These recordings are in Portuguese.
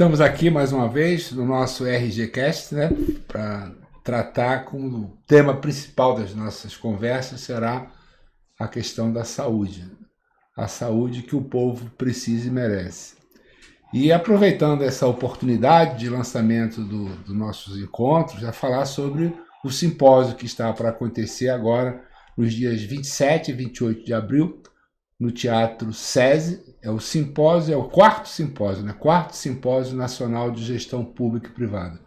Estamos aqui mais uma vez no nosso RGCast, né, para tratar como o tema principal das nossas conversas será a questão da saúde. A saúde que o povo precisa e merece. E aproveitando essa oportunidade de lançamento dos nossos encontros, já falar sobre o simpósio que está para acontecer agora, nos dias 27 e 28 de abril, no Teatro SESI. É o simpósio, é o quarto simpósio, né? Quarto Simpósio Nacional de Gestão Pública e Privada.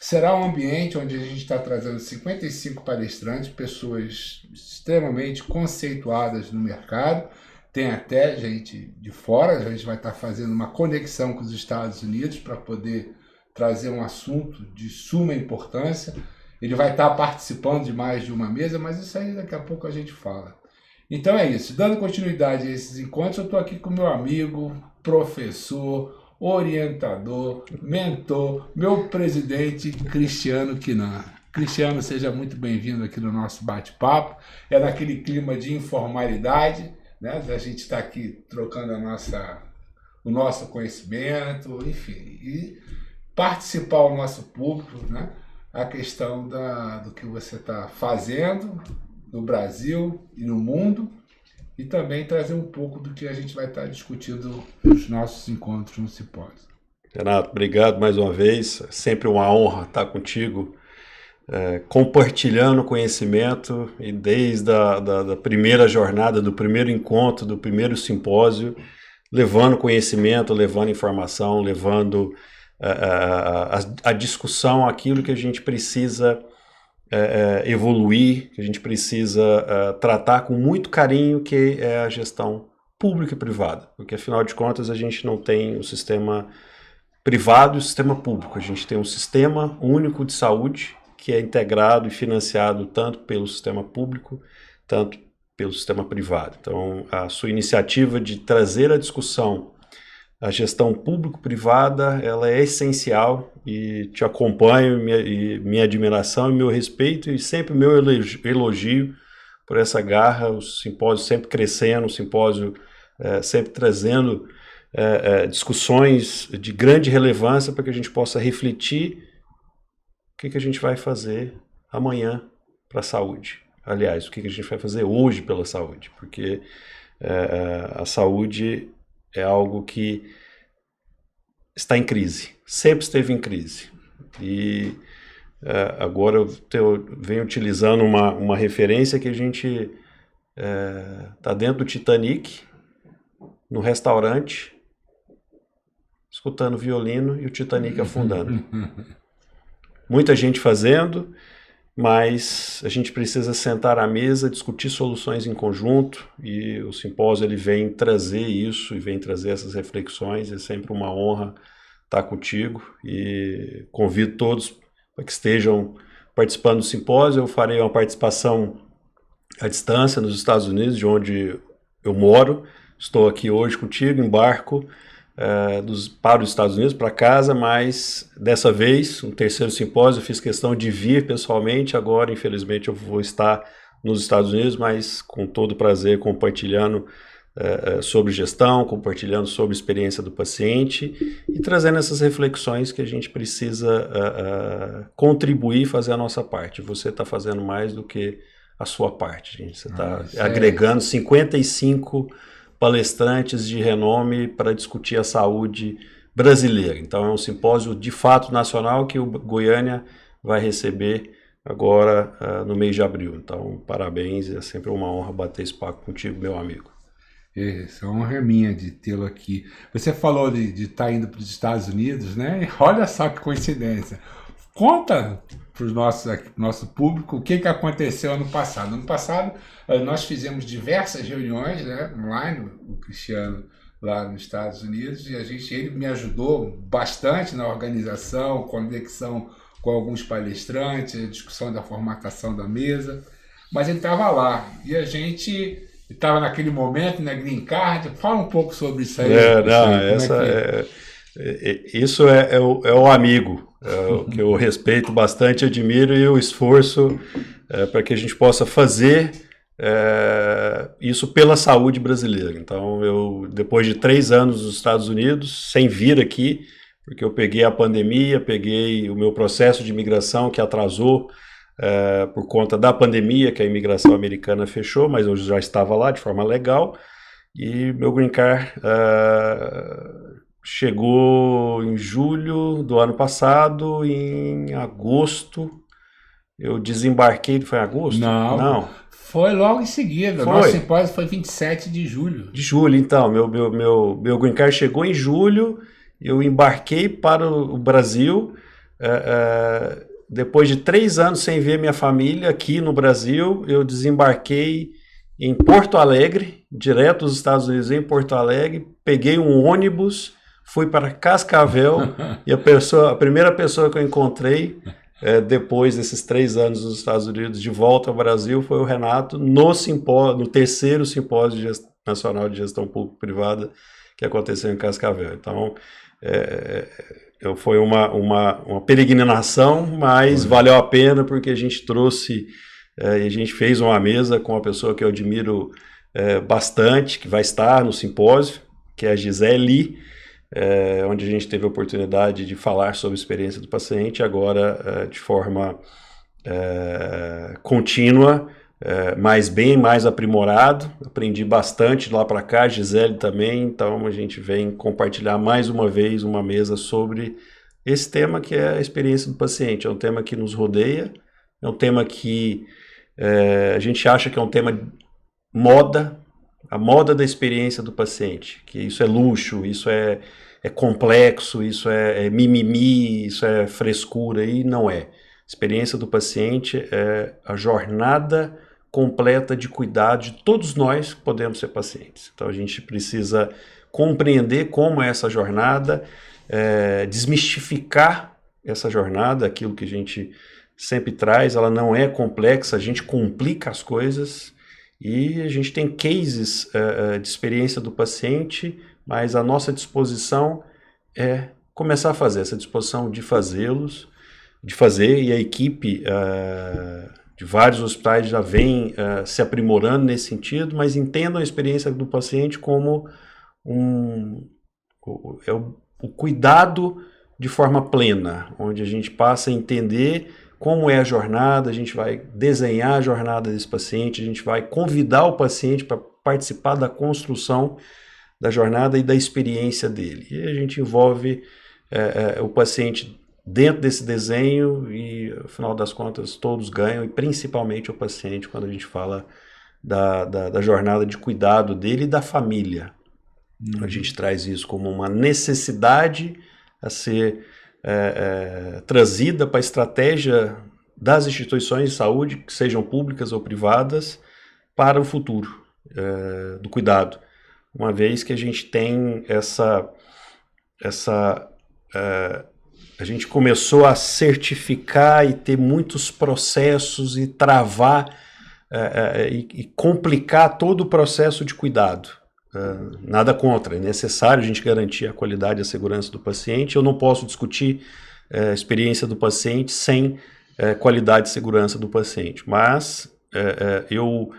Será um ambiente onde a gente está trazendo 55 palestrantes, pessoas extremamente conceituadas no mercado. Tem até gente de fora, a gente vai estar fazendo uma conexão com os Estados Unidos para poder trazer um assunto de suma importância. Ele vai estar participando de mais de uma mesa, mas isso aí daqui a pouco a gente fala. Então é isso, dando continuidade a esses encontros, eu estou aqui com meu amigo, professor, orientador, mentor, meu presidente, Cristiano Quinan. Cristiano, seja muito bem-vindo aqui no nosso bate-papo. É naquele clima de informalidade, né? A gente está aqui trocando o nosso conhecimento, enfim, e participar ao nosso público, né? A questão do que você está fazendo no Brasil e no mundo, e também trazer um pouco do que a gente vai estar discutindo nos nossos encontros no simpósio. Renato, obrigado mais uma vez. É sempre uma honra estar contigo, compartilhando conhecimento, e desde da primeira jornada, do primeiro encontro, do primeiro simpósio, levando conhecimento, levando informação, levando a discussão, aquilo que a gente precisa evoluir, que a gente precisa tratar com muito carinho, que é a gestão pública e privada, porque afinal de contas a gente não tem o sistema privado e o sistema público, a gente tem um sistema único de saúde que é integrado e financiado tanto pelo sistema público, tanto pelo sistema privado. Então a sua iniciativa de trazer a discussão a gestão público-privada, ela é essencial, e te acompanho, minha admiração e meu respeito, e sempre meu elogio por essa garra, o simpósio sempre crescendo, o simpósio sempre trazendo discussões de grande relevância para que a gente possa refletir o que a gente vai fazer amanhã para a saúde. Aliás, o que a gente vai fazer hoje pela saúde, porque a saúde é algo que está em crise, sempre esteve em crise. E agora eu venho utilizando uma referência que a gente está dentro do Titanic, no restaurante, escutando violino e o Titanic afundando. Muita gente fazendo, mas a gente precisa sentar à mesa, discutir soluções em conjunto, e o simpósio ele vem trazer isso, e vem trazer essas reflexões. É sempre uma honra estar contigo, e convido todos para que estejam participando do simpósio. Eu farei uma participação à distância nos Estados Unidos, de onde eu moro. Estou aqui hoje contigo, embarco para os Estados Unidos, para casa, mas dessa vez, um terceiro simpósio, eu fiz questão de vir pessoalmente. Agora, infelizmente, eu vou estar nos Estados Unidos, mas com todo prazer compartilhando sobre gestão, compartilhando sobre a experiência do paciente e trazendo essas reflexões que a gente precisa contribuir e fazer a nossa parte. Você está fazendo mais do que a sua parte, gente. Você está agregando 55 palestrantes de renome para discutir a saúde brasileira. Então é um simpósio de fato nacional que o Goiânia vai receber agora no mês de abril. Então parabéns, é sempre uma honra bater esse papo contigo, meu amigo. Essa honra é minha de tê-lo aqui. Você falou de estar indo para os Estados Unidos, né? Olha só que coincidência. Conta para o nosso público o que aconteceu ano passado. Ano passado nós fizemos diversas reuniões, né, online, o Cristiano lá nos Estados Unidos, e ele me ajudou bastante na organização, conexão com alguns palestrantes, a discussão da formatação da mesa, mas ele estava lá, e a gente estava naquele momento, na Green Card. Fala um pouco sobre isso aí. Isso é o amigo, que eu respeito bastante, admiro, e eu esforço para que a gente possa fazer isso pela saúde brasileira. Então, eu, depois de 3 anos nos Estados Unidos, sem vir aqui, porque eu peguei a pandemia, peguei o meu processo de imigração que atrasou por conta da pandemia, que a imigração americana fechou, mas eu já estava lá de forma legal, e meu green card chegou em julho do ano passado, em agosto eu desembarquei, foi em agosto? Não. Foi logo em seguida. Foi. Nosso simpósio foi 27 de julho. De julho, então. Meu green card chegou em julho, eu embarquei para o Brasil, depois de 3 anos sem ver minha família aqui no Brasil, eu desembarquei em Porto Alegre, direto dos Estados Unidos em Porto Alegre, peguei um ônibus, fui para Cascavel e a primeira pessoa que eu encontrei depois desses 3 anos nos Estados Unidos de volta ao Brasil foi o Renato no terceiro simpósio nacional de gestão público-privada que aconteceu em Cascavel. Então foi uma peregrinação, mas valeu a pena porque a gente trouxe e a gente fez uma mesa com uma pessoa que eu admiro bastante, que vai estar no simpósio, que é a Gisele, onde a gente teve a oportunidade de falar sobre a experiência do paciente, agora de forma contínua, mas bem mais aprimorado. Aprendi bastante lá para cá, Gisele também, então a gente vem compartilhar mais uma vez uma mesa sobre esse tema que é a experiência do paciente. É um tema que nos rodeia, é um tema que a gente acha que é um tema moda, a moda da experiência do paciente, que isso é luxo, isso é complexo, isso é mimimi, isso é frescura, e não é. A experiência do paciente é a jornada completa de cuidado de todos nós que podemos ser pacientes. Então a gente precisa compreender como é essa jornada, desmistificar essa jornada, aquilo que a gente sempre traz, ela não é complexa, a gente complica as coisas. E a gente tem cases de experiência do paciente, mas a nossa disposição é começar a fazer, essa disposição de fazer, e a equipe de vários hospitais já vem se aprimorando nesse sentido, mas entendam a experiência do paciente como o cuidado de forma plena, onde a gente passa a entender como é a jornada, a gente vai desenhar a jornada desse paciente, a gente vai convidar o paciente para participar da construção da jornada e da experiência dele. E a gente envolve o paciente dentro desse desenho e, no final das contas, todos ganham, e principalmente o paciente, quando a gente fala da jornada de cuidado dele e da família. A gente traz isso como uma necessidade a ser trazida para a estratégia das instituições de saúde, que sejam públicas ou privadas, para o futuro do cuidado. Uma vez que a gente tem a gente começou a certificar e ter muitos processos e travar e complicar todo o processo de cuidado. Nada contra, é necessário a gente garantir a qualidade e a segurança do paciente. Eu não posso discutir a experiência do paciente sem qualidade e segurança do paciente, mas eu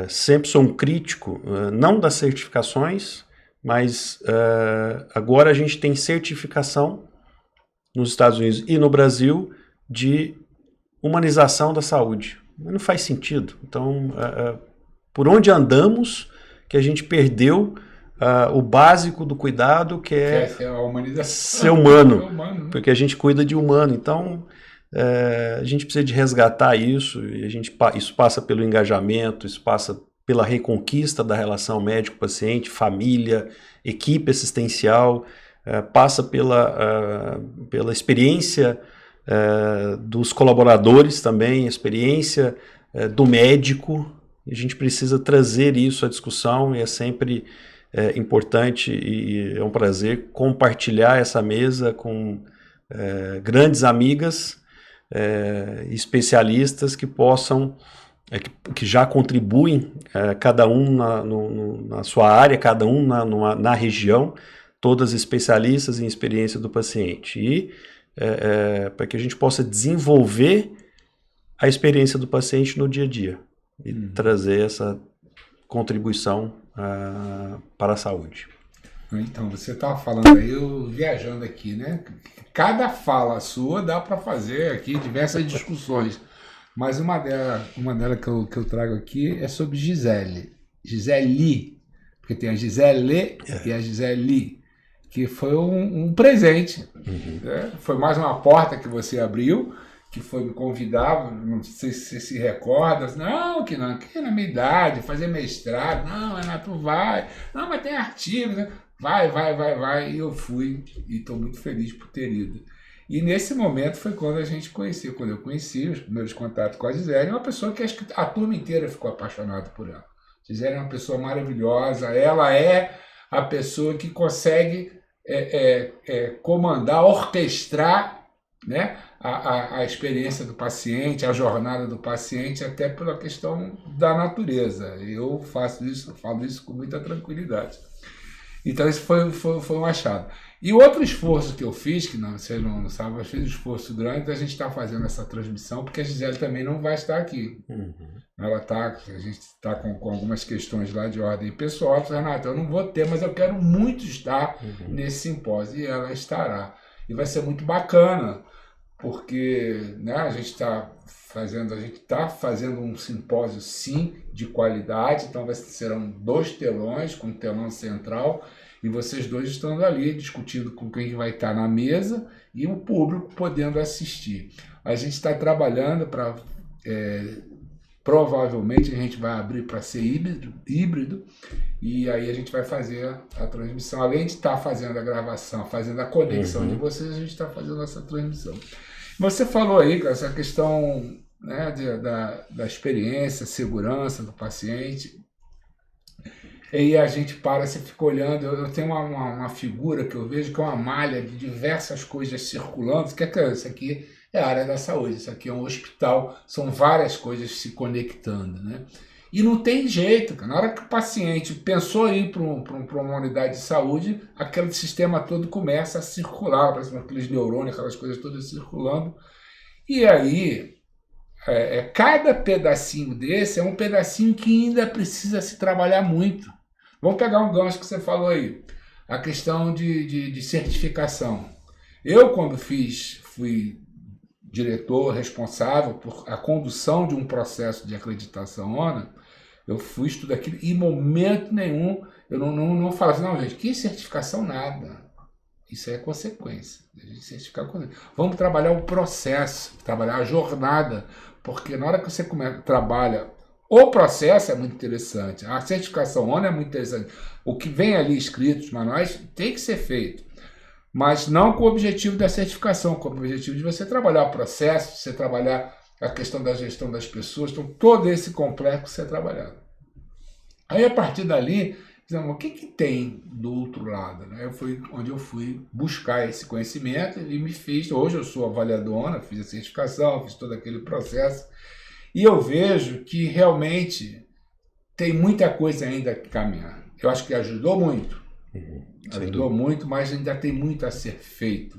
sempre sou um crítico, não das certificações, mas agora a gente tem certificação nos Estados Unidos e no Brasil de humanização da saúde. Não faz sentido. Então, por onde andamos que a gente perdeu o básico do cuidado, que é a humanização. Ser humano, Né? porque a gente cuida de humano. Então, a gente precisa de resgatar isso, e isso passa pelo engajamento, isso passa pela reconquista da relação médico-paciente, família, equipe assistencial, passa pela experiência dos colaboradores também, a experiência do médico. A gente precisa trazer isso à discussão, e é sempre importante e é um prazer compartilhar essa mesa com grandes amigas, especialistas que possam, que já contribuem, cada um na sua área, cada um na região, todas especialistas em experiência do paciente, e para que a gente possa desenvolver a experiência do paciente no dia a dia e trazer essa contribuição para a saúde. Então, você estava falando aí, eu viajando aqui, né? Cada fala sua dá para fazer aqui diversas discussões. Mas uma delas que eu trago aqui é sobre Gisele. Gisele. Porque tem a Gisele e a Gisele. Que foi um presente. Né? Foi mais uma porta que você abriu, que foi me convidar, não sei se você se recorda, não, que é na minha idade, fazer mestrado, não, Renato, vai, não, mas tem artigos, né? Vai, e eu fui, e estou muito feliz por ter ido. E nesse momento foi quando a gente conheceu, quando eu conheci os primeiros contatos com a Gisele, uma pessoa que acho que a turma inteira ficou apaixonada por ela. Gisele é uma pessoa maravilhosa, ela é a pessoa que consegue comandar, orquestrar, né, a experiência do paciente, a jornada do paciente, até pela questão da natureza. Eu falo isso com muita tranquilidade. Então, esse foi um achado. E outro esforço que eu fiz, que não, vocês não sabem, eu fiz um esforço grande, a gente está fazendo essa transmissão, porque a Gisele também não vai estar aqui. A gente está com algumas questões lá de ordem pessoal. Renato, eu não vou ter, mas eu quero muito estar nesse simpósio, e ela estará. E vai ser muito bacana, porque, né, a gente está fazendo um simpósio, sim, de qualidade. Então serão 2 telões, com um telão central, e vocês dois estando ali discutindo com quem vai estar na mesa e o público podendo assistir. A gente está trabalhando para, provavelmente a gente vai abrir para ser híbrido, e aí a gente vai fazer a transmissão. Além de estar fazendo a gravação, fazendo a conexão de vocês, a gente está fazendo essa transmissão. Você falou aí, cara, essa questão, né, da experiência, segurança do paciente. E a gente você fica olhando. Eu tenho uma figura que eu vejo que é uma malha de diversas coisas circulando. Isso aqui é a área da saúde, isso aqui é um hospital, são várias coisas se conectando, né? E não tem jeito, cara. Na hora que o paciente pensou em ir para uma unidade de saúde, aquele sistema todo começa a circular, parece aqueles neurônios, aquelas coisas todas circulando. E aí, cada pedacinho desse é um pedacinho que ainda precisa se trabalhar muito. Vamos pegar um gancho que você falou aí, a questão de certificação. Eu, quando fui diretor responsável por a condução de um processo de acreditação ONA, eu fui estudar aquilo e em momento nenhum eu não falo assim, não, gente, que certificação nada. Isso é consequência. A gente certificar. Vamos trabalhar o processo, trabalhar a jornada, porque na hora que você trabalha o processo é muito interessante, a certificação ONA é muito interessante. O que vem ali escrito, os manuais, tem que ser feito. Mas não com o objetivo da certificação, com o objetivo de você trabalhar o processo, você trabalhar a questão da gestão das pessoas, então todo esse complexo ser trabalhado. Aí, a partir dali, o que tem do outro lado? Né? Onde eu fui buscar esse conhecimento e me fiz. Hoje eu sou avaliadora, fiz a certificação, fiz todo aquele processo, e eu vejo que realmente tem muita coisa ainda a caminhar. Eu acho que ajudou muito. Ajudou muito, mas ainda tem muito a ser feito.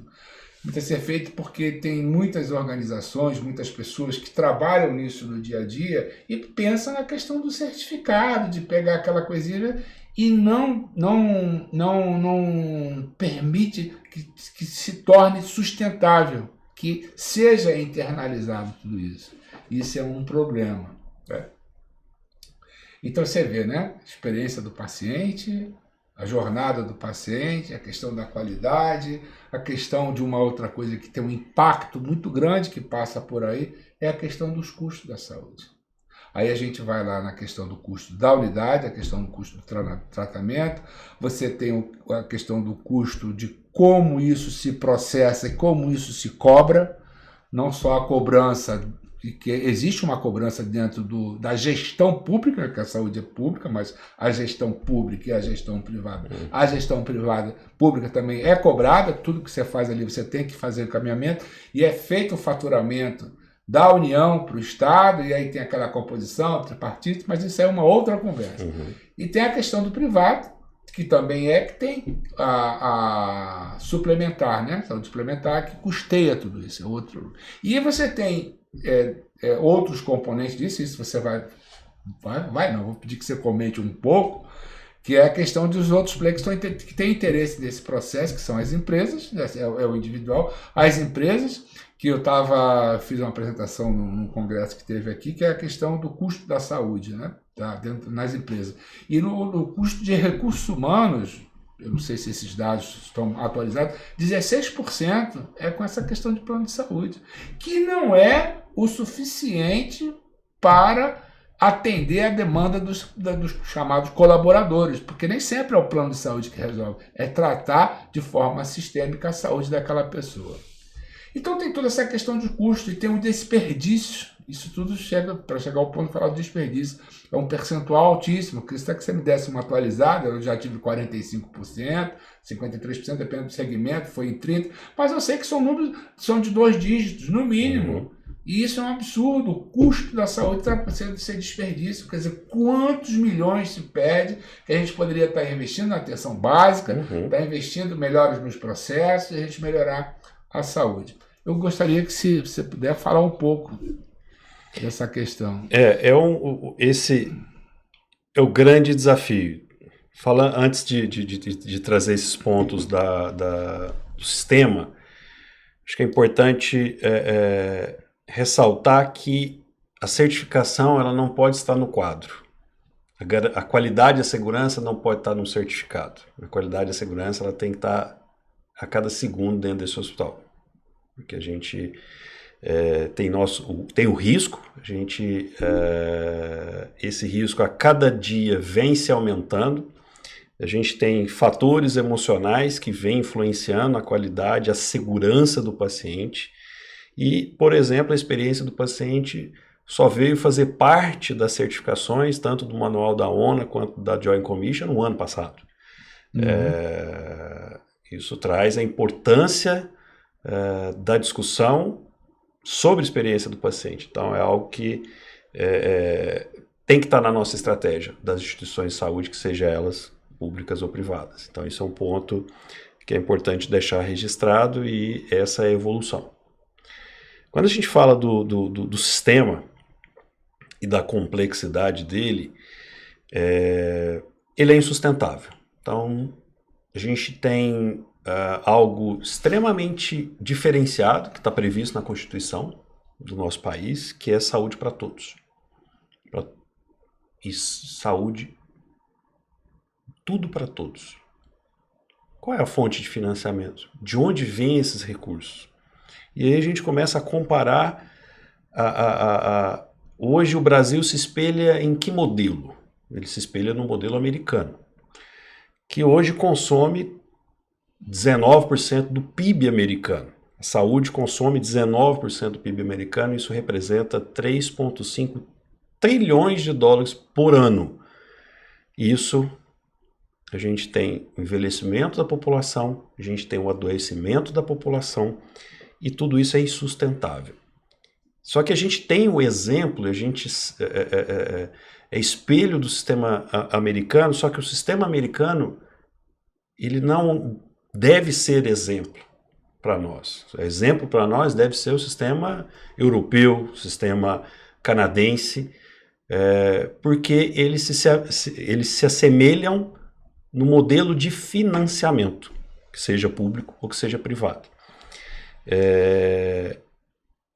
Muito a ser feito porque tem muitas organizações, muitas pessoas que trabalham nisso no dia a dia e pensam na questão do certificado, de pegar aquela coisinha e não permite que se torne sustentável, que seja internalizado tudo isso. Isso é um problema. Né? Então você vê, né? A experiência do paciente, a jornada do paciente, a questão da qualidade, a questão de uma outra coisa que tem um impacto muito grande que passa por aí, é a questão dos custos da saúde. Aí a gente vai lá na questão do custo da unidade, a questão do custo do tratamento, você tem a questão do custo de como isso se processa e como isso se cobra, não só a cobrança, que existe uma cobrança dentro da gestão pública, que a saúde é pública, mas a gestão pública e a gestão privada. A gestão pública também é cobrada, tudo que você faz ali você tem que fazer encaminhamento, e é feito o faturamento da União para o Estado, e aí tem aquela composição tripartite, mas isso é uma outra conversa. E tem a questão do privado, que também que tem a suplementar, né? Saúde suplementar, que custeia tudo isso. É outro. E você tem outros componentes disso, isso você vai não, vou pedir que você comente um pouco, que é a questão dos outros players que têm interesse nesse processo, que são as empresas, é o individual, as empresas, que eu fiz uma apresentação num congresso que teve aqui, que é a questão do custo da saúde, né? Nas empresas. E no custo de recursos humanos, eu não sei se esses dados estão atualizados, 16% é com essa questão de plano de saúde, que não é o suficiente para atender a demanda dos chamados colaboradores, porque nem sempre é o plano de saúde que resolve, é tratar de forma sistêmica a saúde daquela pessoa. Então tem toda essa questão de custo e tem um desperdício. Isso tudo para chegar ao ponto de falar do desperdício. É um percentual altíssimo, porque se você me desse uma atualizada, eu já tive 45%, 53%, depende do segmento, foi em 30%, mas eu sei que são números, são de 2 dígitos, no mínimo. E isso é um absurdo. O custo da saúde está sendo desperdício. Quer dizer, quantos milhões se perde que a gente poderia estar investindo na atenção básica, estar investindo melhores nos processos e a gente melhorar a saúde. Eu gostaria que, se você puder, falar um pouco dessa questão. Esse é o grande desafio. Antes de trazer esses pontos do sistema, acho que é importante ressaltar que a certificação ela não pode estar no quadro. A qualidade e a segurança não pode estar no certificado. A qualidade e a segurança ela tem que estar a cada segundo dentro desse hospital. Porque a gente tem o risco, esse risco a cada dia vem se aumentando. A gente tem fatores emocionais que vêm influenciando a qualidade, a segurança do paciente. E, por exemplo, a experiência do paciente só veio fazer parte das certificações, tanto do manual da ONA quanto da Joint Commission, no ano passado. Isso traz a importância da discussão sobre a experiência do paciente. Então, é algo que tem que estar na nossa estratégia das instituições de saúde, que sejam elas públicas ou privadas. Então, isso é um ponto que é importante deixar registrado e essa é a evolução. Quando a gente fala do sistema e da complexidade dele, ele é insustentável. Então, a gente tem algo extremamente diferenciado, que está previsto na Constituição do nosso país, que é saúde para todos. E saúde, tudo para todos. Qual é a fonte de financiamento? De onde vêm esses recursos? E aí a gente começa a comparar. Hoje o Brasil se espelha em que modelo? Ele se espelha no modelo americano, que hoje consome 19% do PIB americano. A saúde consome 19% do PIB americano, isso representa 3,5 trilhões de dólares por ano. Isso, a gente tem o envelhecimento da população, a gente tem o adoecimento da população, e tudo isso é insustentável. Só que a gente tem o exemplo, a gente é espelho do sistema americano, só que o sistema americano ele não deve ser exemplo para nós. Exemplo para nós deve ser o sistema europeu, o sistema canadense, porque eles se assemelham no modelo de financiamento, que seja público ou que seja privado.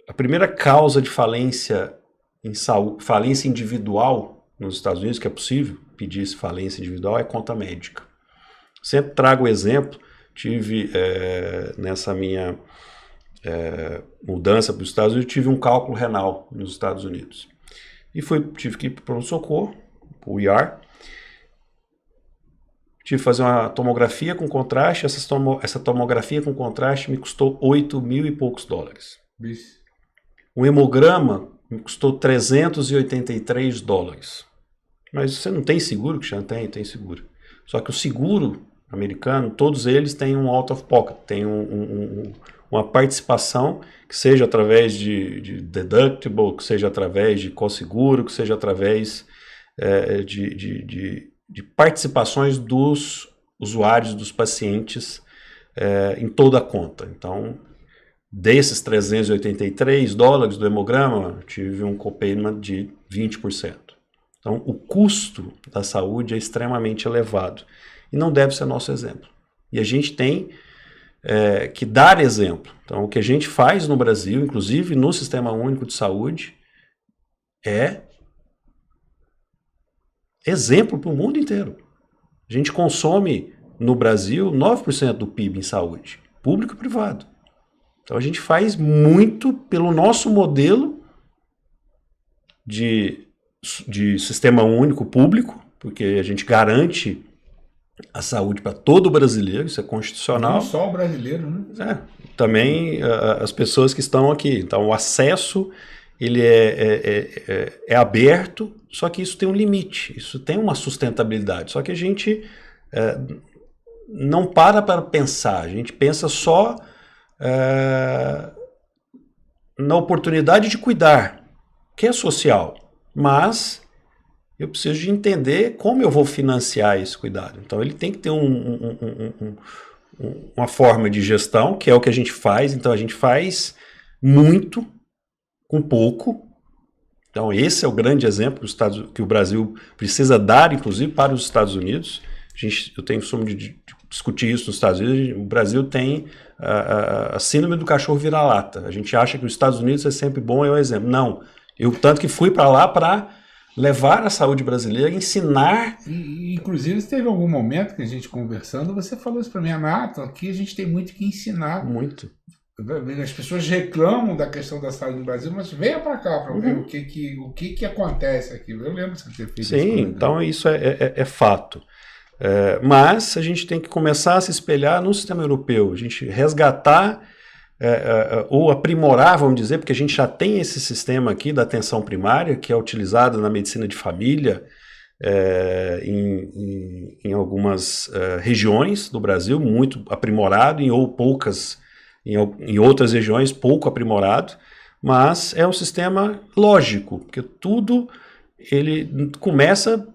A primeira causa de falência em saúde, falência individual nos Estados Unidos, que é possível pedir falência individual, é conta médica. Sempre trago o exemplo, tive nessa minha mudança para os Estados Unidos, tive um cálculo renal nos Estados Unidos. E tive que ir para o pronto-socorro, para o ER. Tive que fazer uma tomografia com contraste. Essa tomografia com contraste me custou 8 mil e poucos dólares. Um hemograma me custou 383 dólares. Mas você não tem seguro? Que já tem seguro. Só que o seguro americano, todos eles têm um out of pocket, tem uma participação, que seja através de deductible, que seja através de co-seguro, que seja através de participações dos usuários, dos pacientes em toda a conta. Então, desses 383 dólares do hemograma, tive um copayment de 20%. Então, o custo da saúde é extremamente elevado e não deve ser nosso exemplo. E a gente tem que dar exemplo. Então, o que a gente faz no Brasil, inclusive no Sistema Único de Saúde, é exemplo para o mundo inteiro. A gente consome no Brasil 9% do PIB em saúde, público e privado. Então, a gente faz muito pelo nosso modelo de sistema único público, porque a gente garante a saúde para todo brasileiro, isso é constitucional. Não só o brasileiro, né? Também as pessoas que estão aqui. Então, o acesso ele é aberto, só que isso tem um limite, isso tem uma sustentabilidade. Só que a gente não para pensar, a gente pensa só na oportunidade de cuidar, que é social, mas eu preciso de entender como eu vou financiar esse cuidado. Então, ele tem que ter uma forma de gestão, que é o que a gente faz. Então, a gente faz muito com pouco. Então, esse é o grande exemplo que o Brasil precisa dar, inclusive, para os Estados Unidos. Eu tenho costume de discutir isso nos Estados Unidos. O Brasil tem a síndrome do cachorro vira-lata. A gente acha que os Estados Unidos é sempre bom, é o exemplo. Não. Eu tanto que fui para lá para levar a saúde brasileira, ensinar. Inclusive, teve algum momento que a gente conversando, você falou isso para mim, Renato, aqui a gente tem muito que ensinar. Muito. As pessoas reclamam da questão da saúde no Brasil, mas venha para cá para ver o que acontece aqui. Eu lembro de você ter feito isso. Sim, então isso é fato. Mas a gente tem que começar a se espelhar no sistema europeu, a gente resgatar ou aprimorar, vamos dizer, porque a gente já tem esse sistema aqui da atenção primária, que é utilizado na medicina de família em algumas regiões do Brasil, muito aprimorado, em outras regiões pouco aprimorado, mas é um sistema lógico, porque tudo ele começa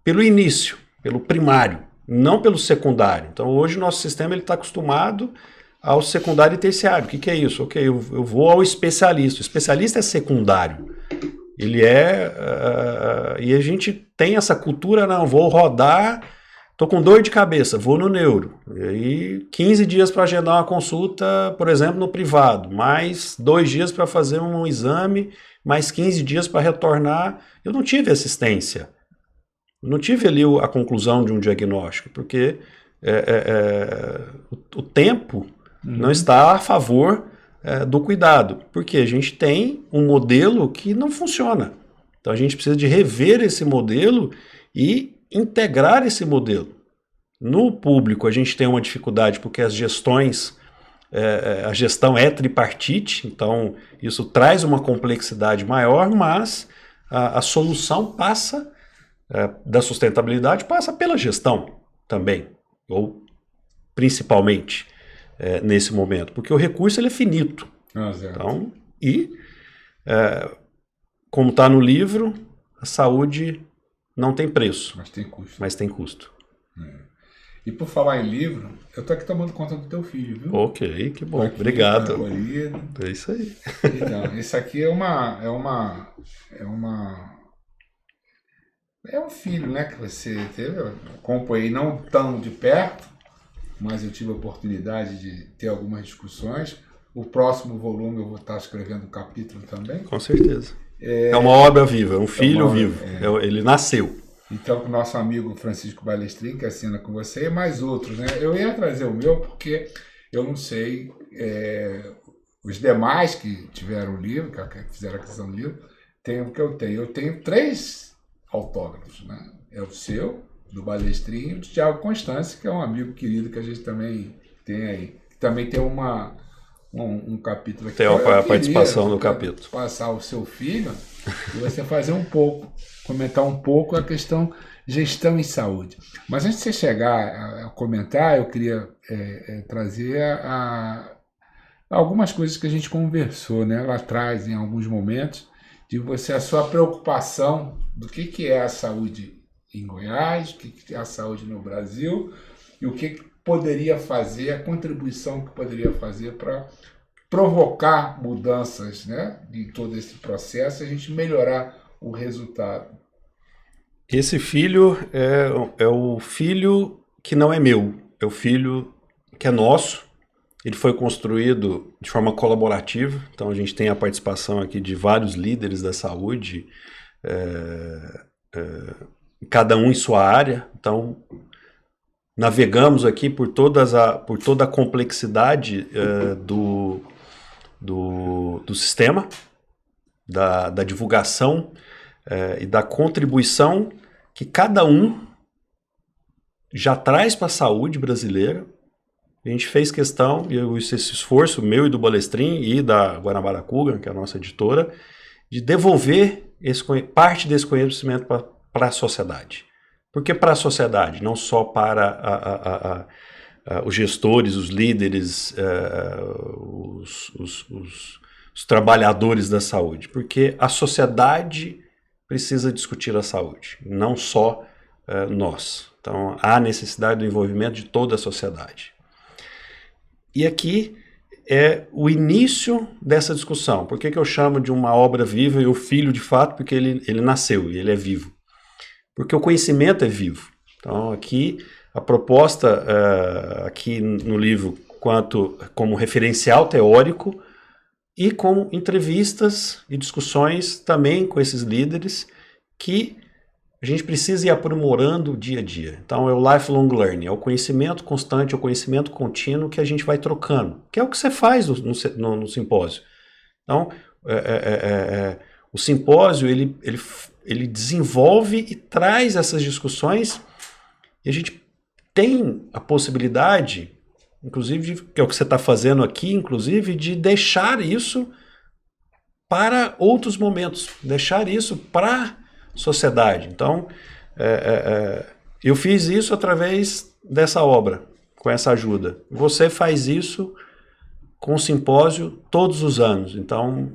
pelo início, pelo primário, não pelo secundário. Então hoje o nosso sistema está acostumado ao secundário e terciário. O que é isso? Ok, eu vou ao especialista. O especialista é secundário. Ele e a gente tem essa cultura, não, vou rodar, tô com dor de cabeça, vou no neuro. E aí 15 dias para agendar uma consulta, por exemplo, no privado, mais 2 dias para fazer um exame, mais 15 dias para retornar. Eu não tive assistência. Eu não tive ali a conclusão de um diagnóstico, porque o tempo não está a favor do cuidado, porque a gente tem um modelo que não funciona. Então a gente precisa de rever esse modelo e integrar esse modelo. No público a gente tem uma dificuldade porque a gestão é tripartite, então isso traz uma complexidade maior, mas a solução passa da sustentabilidade, passa pela gestão também, ou principalmente nesse momento, porque o recurso ele é finito. Então, como está no livro, a saúde não tem preço, mas tem custo. E por falar em livro, eu tô aqui tomando conta do teu filho, viu? Ok, que bom, obrigado. Tá, é isso aí. Então, isso aqui é um filho, né, que você teve. Eu acompanhei não tão de perto, mas eu tive a oportunidade de ter algumas discussões. O próximo volume eu vou estar escrevendo um capítulo também. Com certeza. É uma obra viva, é um filho vivo. Ele nasceu. Então, o nosso amigo Francisco Balestrin, que assina com você, e mais outros, né? Eu ia trazer o meu porque eu não sei os demais que tiveram o livro, que fizeram a aquisição do livro, tem o que eu tenho. Eu tenho 3 autógrafos, né? É o seu, do Balestrin, e o do Thiago Constâncio, que é um amigo querido que a gente também tem aí. Também tem um capítulo aqui. Tem a participação no capítulo. Passar o seu filho e você fazer comentar um pouco a questão gestão em saúde. Mas antes de você chegar a comentar, eu queria trazer algumas coisas que a gente conversou, né, lá atrás, em alguns momentos, de a sua preocupação do que é a saúde em Goiás, o que é a saúde no Brasil e o que poderia fazer, a contribuição que poderia fazer para provocar mudanças, né, em todo esse processo, a gente melhorar o resultado. Esse filho é o filho que não é meu, é o filho que é nosso. Ele foi construído de forma colaborativa, então a gente tem a participação aqui de vários líderes da saúde, cada um em sua área. Então, navegamos aqui por toda a complexidade do sistema, da divulgação e da contribuição que cada um já traz para a saúde brasileira. A gente fez questão, esse esforço meu e do Balestrin e da Guanabara Kugan, que é a nossa editora, de devolver parte desse conhecimento para a sociedade. Por que para a sociedade? Não só para os gestores, os líderes, os trabalhadores da saúde. Porque a sociedade precisa discutir a saúde, não só nós. Então, há necessidade do envolvimento de toda a sociedade. E aqui é o início dessa discussão. Por que eu chamo de uma obra viva e o filho de fato? Porque ele nasceu e ele é vivo. Porque o conhecimento é vivo. Então, aqui, a proposta aqui no livro, como referencial teórico e com entrevistas e discussões também com esses líderes que a gente precisa ir aprimorando dia a dia. Então, é o lifelong learning, é o conhecimento constante, é o conhecimento contínuo que a gente vai trocando, que é o que você faz no simpósio. Então, o simpósio, ele desenvolve e traz essas discussões e a gente tem a possibilidade, inclusive, que é o que você está fazendo aqui, inclusive, de deixar isso para outros momentos, deixar isso para sociedade. Então, eu fiz isso através dessa obra, com essa ajuda. Você faz isso com o simpósio todos os anos. Então,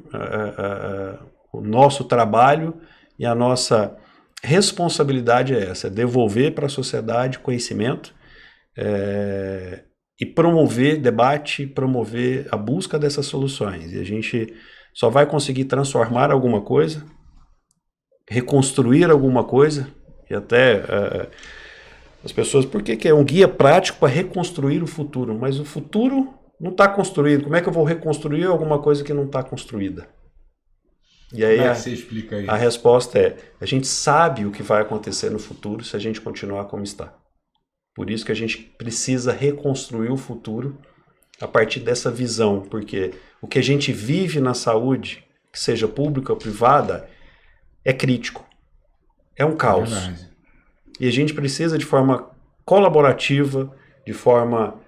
o nosso trabalho e a nossa responsabilidade é essa, é devolver para a sociedade conhecimento e promover debate, promover a busca dessas soluções. E a gente só vai conseguir transformar alguma coisa, reconstruir alguma coisa, e até as pessoas, por que é um guia prático para reconstruir o futuro? Mas o futuro não está construído. Como é que eu vou reconstruir alguma coisa que não está construída? E aí você explica isso? A resposta é, a gente sabe o que vai acontecer no futuro se a gente continuar como está. Por isso que a gente precisa reconstruir o futuro a partir dessa visão, porque o que a gente vive na saúde, que seja pública ou privada, é crítico, é um caos. E a gente precisa de forma colaborativa, de forma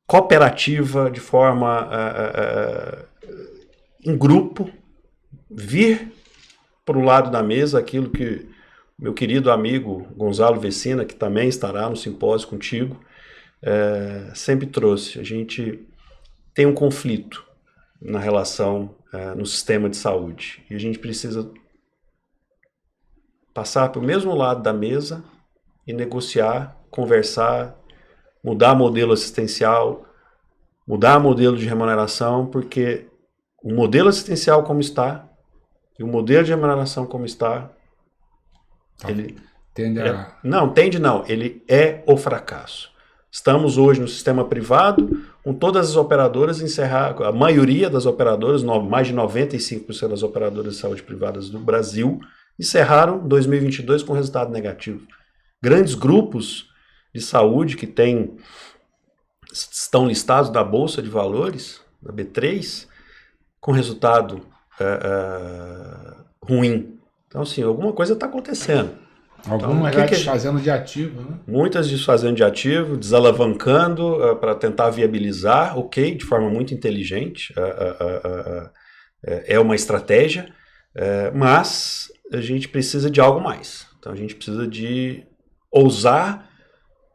cooperativa, de forma em grupo, vir para o lado da mesa aquilo que meu querido amigo Gonzalo Vecina, que também estará no simpósio contigo, sempre trouxe. A gente tem um conflito na relação no sistema de saúde. E a gente precisa passar para o mesmo lado da mesa e negociar, conversar, mudar modelo assistencial, mudar modelo de remuneração, porque o modelo assistencial como está e o modelo de remuneração como está, ele ele é o fracasso. Estamos hoje no sistema privado, com todas as operadoras a maioria das operadoras, mais de 95% das operadoras de saúde privadas do Brasil, encerraram 2022 com resultado negativo. Grandes grupos de saúde que estão listados na Bolsa de Valores, da B3, com resultado ruim. Então, assim, alguma coisa está acontecendo. Algumas já desfazendo de ativo, né? Muitas desfazendo de ativo, desalavancando para tentar viabilizar, de forma muito inteligente, é uma estratégia, mas a gente precisa de algo mais. Então a gente precisa de ousar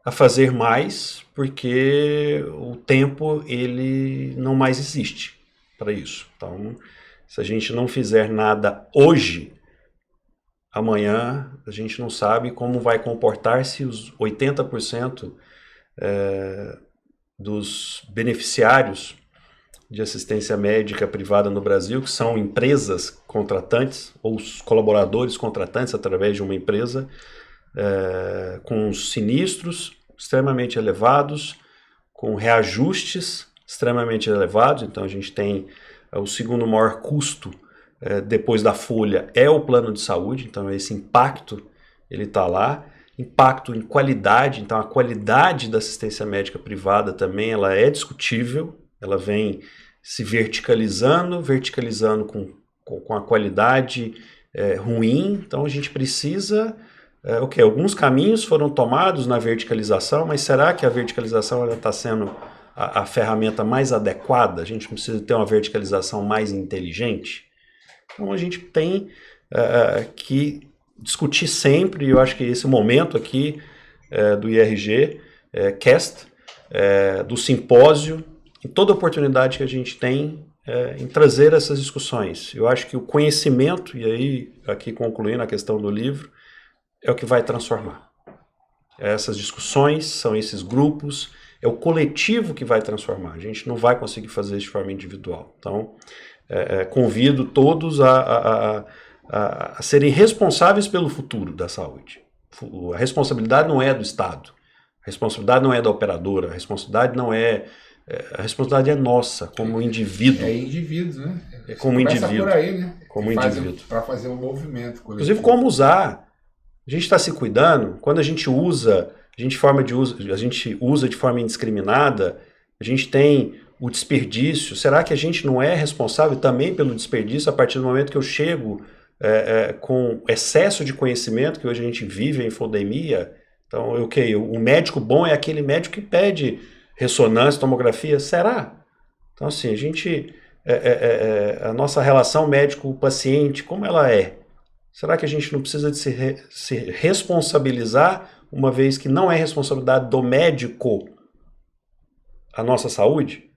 a fazer mais, porque o tempo ele não mais existe para isso. Então, se a gente não fizer nada hoje, amanhã a gente não sabe como vai comportar-se os 80% dos beneficiários de assistência médica privada no Brasil, que são empresas contratantes, ou os colaboradores contratantes através de uma empresa, com sinistros extremamente elevados, com reajustes extremamente elevados. Então a gente tem o segundo maior custo depois da folha é o plano de saúde, então esse impacto ele está lá. Impacto em qualidade, então a qualidade da assistência médica privada também ela é discutível, ela vem se verticalizando com a qualidade ruim, então a gente precisa, alguns caminhos foram tomados na verticalização, mas será que a verticalização está sendo a ferramenta mais adequada? A gente precisa ter uma verticalização mais inteligente? Então a gente tem que discutir sempre, eu acho que esse momento aqui do IRG Cast, do simpósio, em toda oportunidade que a gente tem em trazer essas discussões. Eu acho que o conhecimento, e aí aqui concluindo a questão do livro, é o que vai transformar. Essas discussões, são esses grupos, é o coletivo que vai transformar. A gente não vai conseguir fazer isso de forma individual. Então, convido todos a serem responsáveis pelo futuro da saúde. A responsabilidade não é do Estado, a responsabilidade não é da operadora, a responsabilidade não é... A responsabilidade é nossa, como indivíduo. É indivíduo, né? Como indivíduo. Por aí, né? Como indivíduo. Para fazer um movimento coletivo. Inclusive, como usar. A gente está se cuidando, quando a gente usa, a gente usa de forma indiscriminada, a gente tem o desperdício. Será que a gente não é responsável também pelo desperdício a partir do momento que eu chego com excesso de conhecimento, que hoje a gente vive a infodemia? Então, o médico bom é aquele médico que pede ressonância, tomografia, será? Então, assim, a nossa relação médico-paciente, como ela é? Será que a gente não precisa de se responsabilizar, uma vez que não é responsabilidade do médico a nossa saúde?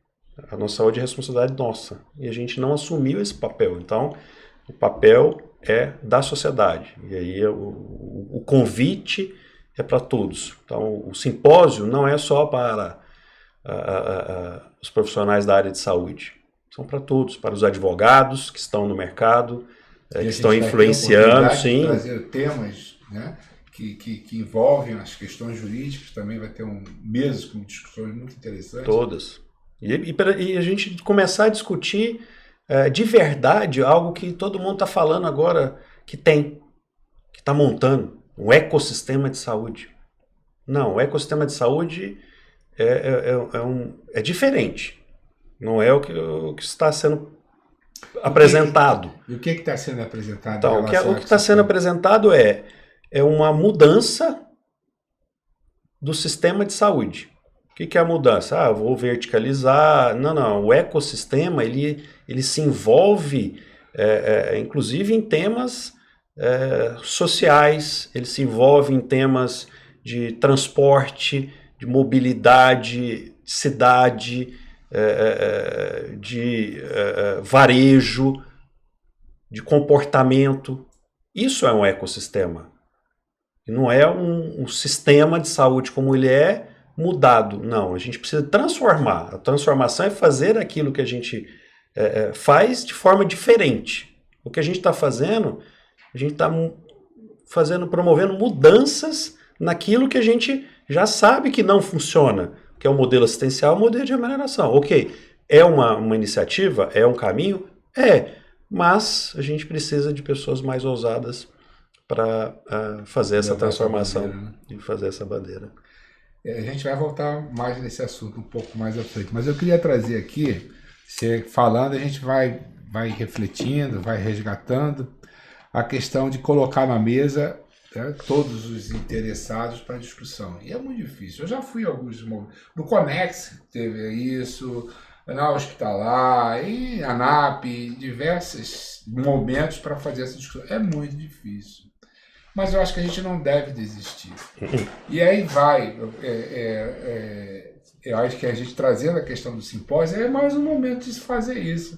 A nossa saúde é responsabilidade nossa. E a gente não assumiu esse papel. Então, o papel é da sociedade. E aí o convite é para todos. Então, o simpósio não é só para os profissionais da área de saúde. São para todos, para os advogados que estão no mercado, que estão influenciando, sim. Trazer temas, né, que envolvem as questões jurídicas, também vai ter mesas com discussões muito interessantes. Todas. E a gente começar a discutir de verdade algo que todo mundo está falando agora que está montando, um ecossistema de saúde. Não, o ecossistema de saúde é diferente. Não é o que está sendo apresentado. E o que está sendo apresentado? Então, o que está sendo apresentado é uma mudança do sistema de saúde. O que é a mudança? Eu vou verticalizar. Não. O ecossistema ele se envolve, inclusive, em temas sociais, ele se envolve em temas de transporte, de mobilidade, de cidade, de varejo, de comportamento. Isso é um ecossistema. Não é um sistema de saúde como ele é mudado. Não, a gente precisa transformar. A transformação é fazer aquilo que a gente faz de forma diferente. O que a gente está fazendo, a gente está promovendo mudanças naquilo que a gente já sabe que não funciona, que é o modelo assistencial, o modelo de remuneração. Ok, é uma iniciativa, é um caminho? Mas a gente precisa de pessoas mais ousadas para fazer essa transformação e fazer essa bandeira. A gente vai voltar mais nesse assunto um pouco mais à frente, mas eu queria trazer aqui, você falando, a gente vai refletindo, vai resgatando a questão de colocar na mesa todos os interessados para discussão. E é muito difícil. Eu já fui a alguns momentos. No Conex teve isso, na Hospitalar, em ANAP, diversos momentos para fazer essa discussão. É muito difícil. Mas eu acho que a gente não deve desistir. E aí vai. Eu acho que a gente trazendo a questão do simpósio é mais um momento de se fazer isso.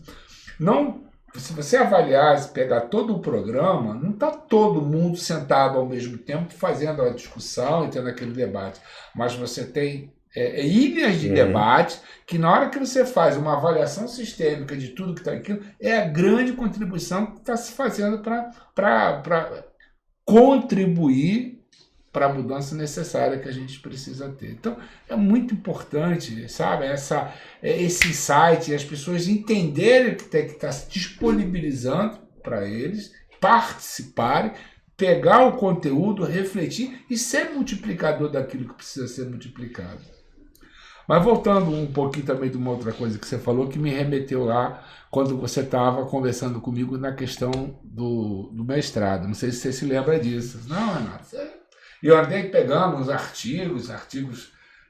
Não. Se você avaliar, se pegar todo o programa, não está todo mundo sentado ao mesmo tempo fazendo a discussão e tendo aquele debate. Mas você tem ilhas de debate, que na hora que você faz uma avaliação sistêmica de tudo que está aquilo, é a grande contribuição que está se fazendo para contribuir para a mudança necessária que a gente precisa ter. Então, é muito importante, sabe, esse insight, as pessoas entenderem que tem que estar se disponibilizando para eles, participarem, pegar o conteúdo, refletir e ser multiplicador daquilo que precisa ser multiplicado. Mas voltando um pouquinho também de uma outra coisa que você falou, que me remeteu lá quando você estava conversando comigo na questão do mestrado. Não sei se você se lembra disso. Não, Renato. Eu andei pegando uns artigos,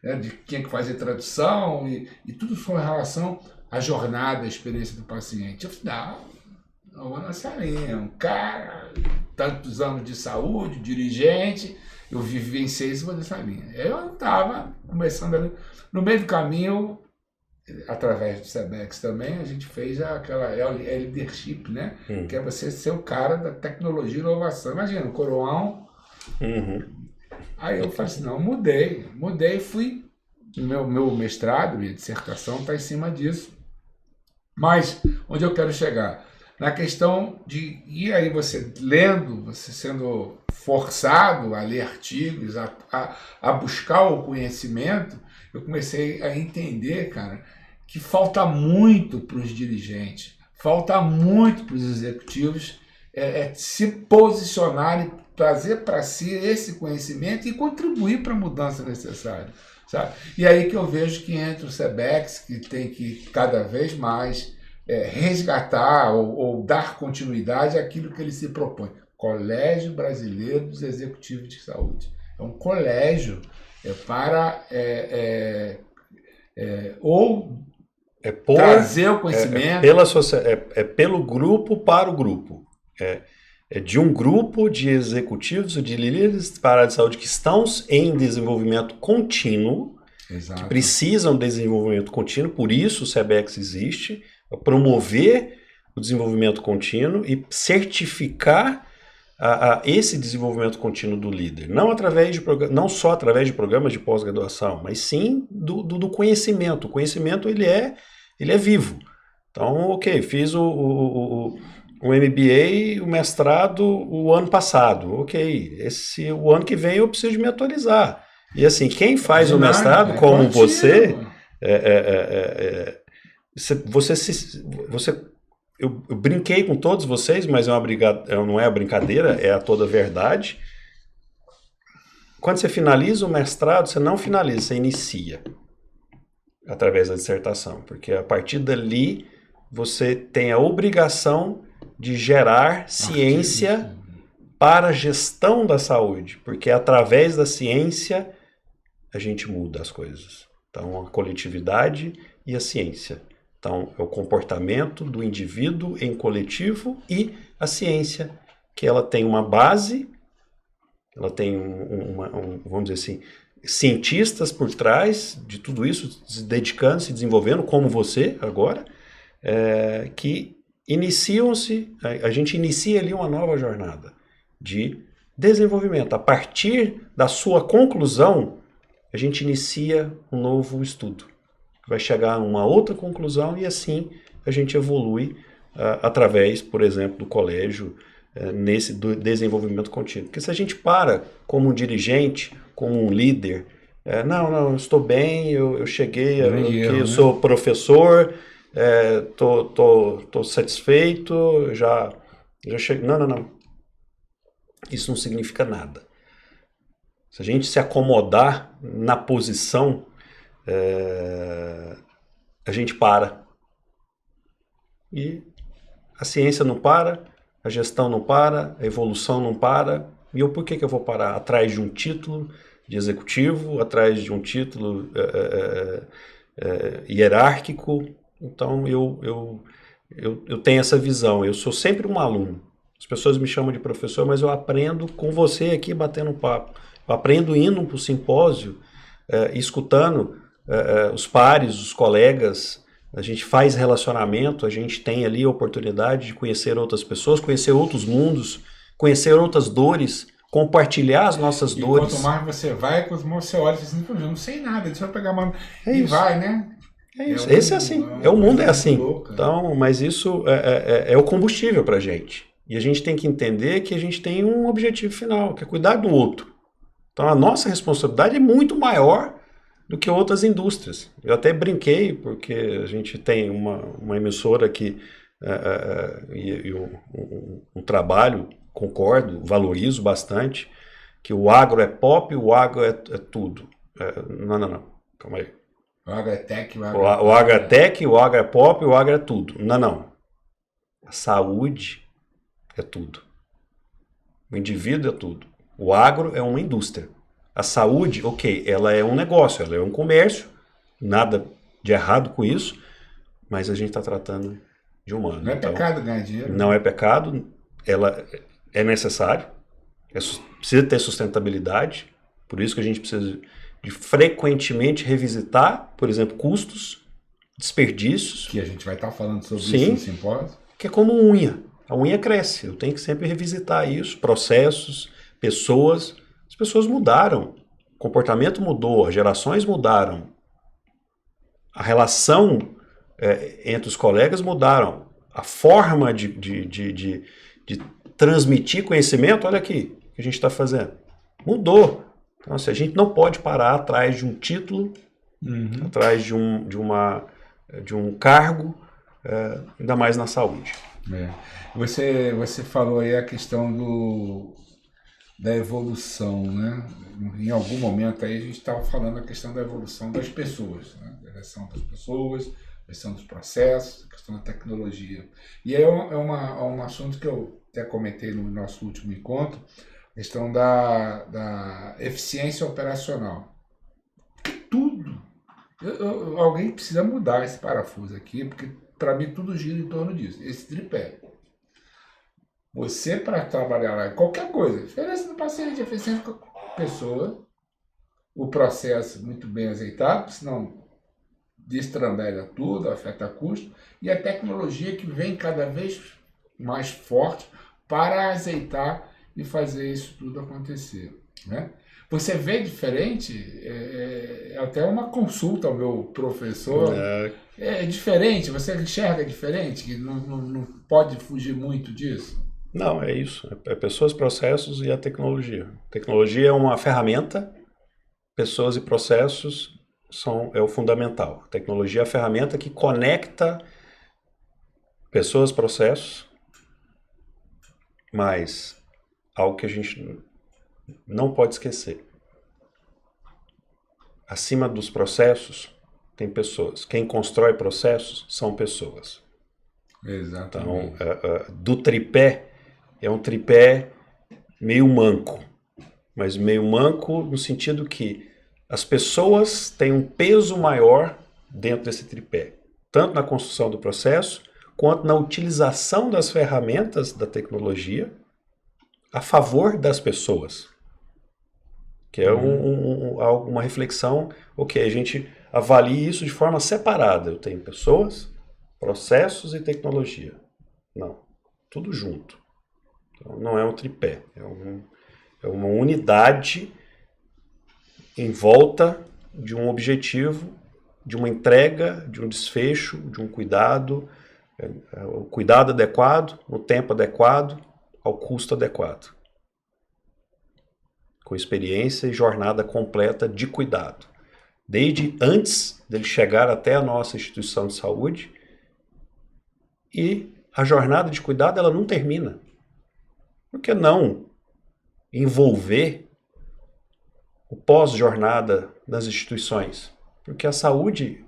né, de quem que fazia tradução e tudo foi em relação à jornada, à experiência do paciente. Eu falei, não vou nessa linha. Um cara, tantos anos de saúde, dirigente, eu vivenciei isso nessa linha. Eu estava começando ali. No meio do caminho, através do Sebex também, a gente fez aquela leadership, né? Que é você ser o cara da tecnologia e inovação. Imagina, o Coroão. Aí eu falei assim, não, mudei, fui. Meu mestrado, minha dissertação está em cima disso. Mas, onde eu quero chegar? Na questão de, e aí você lendo, você sendo forçado a ler artigos, a buscar o conhecimento, eu comecei a entender, cara, que falta muito para os dirigentes, falta muito para os executivos se posicionarem, trazer para si esse conhecimento e contribuir para a mudança necessária, sabe? E aí que eu vejo que entra o Sebex, que tem que cada vez mais resgatar ou dar continuidade àquilo que ele se propõe. Colégio Brasileiro dos Executivos de Saúde. É um colégio para trazer o conhecimento. Pelo grupo para o grupo. É de um grupo de executivos, de líderes para a área de saúde que estão em desenvolvimento contínuo, Exato. Que precisam de desenvolvimento contínuo, por isso o Sebex existe, para promover o desenvolvimento contínuo e certificar esse desenvolvimento contínuo do líder. Não só através de programas de pós-graduação, mas sim do conhecimento. O conhecimento ele é vivo. Então, ok, fiz o MBA, o mestrado o ano passado. Ok, o ano que vem eu preciso me atualizar. E assim, quem faz o mestrado, como você, eu brinquei com todos vocês, mas não é a brincadeira, é a toda verdade. Quando você finaliza o mestrado, você não finaliza, você inicia através da dissertação, porque a partir dali você tem a obrigação de gerar ciência para a gestão da saúde, porque através da ciência a gente muda as coisas. Então, a coletividade e a ciência. Então, é o comportamento do indivíduo em coletivo e a ciência, que ela tem uma base, ela tem vamos dizer assim, cientistas por trás de tudo isso, se dedicando, se desenvolvendo, como você agora, que a gente inicia ali uma nova jornada de desenvolvimento. A partir da sua conclusão, a gente inicia um novo estudo. Vai chegar a uma outra conclusão e assim a gente evolui através, por exemplo, do colégio, nesse desenvolvimento contínuo. Porque se a gente para como um dirigente, como um líder, não, eu estou bem, eu cheguei, eu sou professor, tô satisfeito, já cheguei. Não. Isso não significa nada. Se a gente se acomodar na posição, a gente para. E a ciência não para, a gestão não para, a evolução não para. E por que eu vou parar? Atrás de um título de executivo, atrás de um título hierárquico. Então eu tenho essa visão. Eu sou sempre um aluno. As pessoas me chamam de professor, mas eu aprendo com você aqui batendo papo. Eu aprendo indo para o simpósio, escutando os pares, os colegas. A gente faz relacionamento, a gente tem ali a oportunidade de conhecer outras pessoas, conhecer outros mundos, conhecer outras dores, compartilhar as nossas E dores. quanto mais você vai, quanto mais você olha, você diz, eu não sei nada, deixa eu pegar uma... É e isso. vai, né? É isso. Esse é assim. O mundo é assim. Então, mas isso é o combustível para a gente. E a gente tem que entender que a gente tem um objetivo final, que é cuidar do outro. Então, a nossa responsabilidade é muito maior do que outras indústrias. Eu até brinquei, porque a gente tem uma emissora que um trabalho, concordo, valorizo bastante, que o agro é pop, o agro é tudo. Não. Calma aí. O agro é tech, o agro é tech, o agro é pop, o agro é tudo. Não. A saúde é tudo. O indivíduo é tudo. O agro é uma indústria. A saúde, ok, ela é um negócio, ela é um comércio, nada de errado com isso, mas a gente está tratando de humano. Não é pecado ganhar dinheiro. Não é pecado, ela é necessário, precisa ter sustentabilidade, por isso que a gente precisa de frequentemente revisitar, por exemplo, custos, desperdícios. Que a gente vai estar falando sobre isso no simpósio. Que é como unha. A unha cresce, eu tenho que sempre revisitar isso, processos, pessoas. As pessoas mudaram, o comportamento mudou, as gerações mudaram, a relação entre os colegas mudaram, a forma de transmitir conhecimento, olha aqui, o que a gente está fazendo, mudou. Então, assim, a gente não pode parar atrás de um título, atrás de um cargo, ainda mais na saúde. Você falou aí a questão da evolução, né? Em algum momento aí a gente estava falando a questão da evolução das pessoas, né? Da evolução das pessoas, a questão dos processos, a questão da tecnologia. E aí é um assunto que eu até comentei no nosso último encontro, a questão da eficiência operacional. Tudo. Alguém precisa mudar esse parafuso aqui, porque para mim tudo gira em torno disso, esse tripé. Você, para trabalhar lá, qualquer coisa, diferença do paciente, eficiência com a pessoa, o processo muito bem azeitado, senão destrambelha tudo, afeta custo, e a tecnologia que vem cada vez mais forte para azeitar e fazer isso tudo acontecer, né? Você vê diferente, até uma consulta ao meu professor, é diferente, você enxerga diferente, que não pode fugir muito disso? Não, é isso. É pessoas, processos e a tecnologia. Tecnologia é uma ferramenta, pessoas e processos é o fundamental. A tecnologia é a ferramenta que conecta pessoas, processos, mas algo que a gente não pode esquecer. Acima dos processos, tem pessoas. Quem constrói processos são pessoas. Exatamente. Então, do tripé, é um tripé meio manco. Mas meio manco no sentido que as pessoas têm um peso maior dentro desse tripé. Tanto na construção do processo, quanto na utilização das ferramentas da tecnologia a favor das pessoas. Que é uma reflexão, ok, a gente avalia isso de forma separada. Eu tenho pessoas, processos e tecnologia. Não, tudo junto. Então, não é um tripé, é uma unidade em volta de um objetivo, de uma entrega, de um desfecho, de um cuidado, o cuidado adequado, no tempo adequado, ao custo adequado. Com experiência e jornada completa de cuidado. Desde antes dele chegar até a nossa instituição de saúde, e a jornada de cuidado ela não termina. Por que não envolver o pós-jornada das instituições? Porque a saúde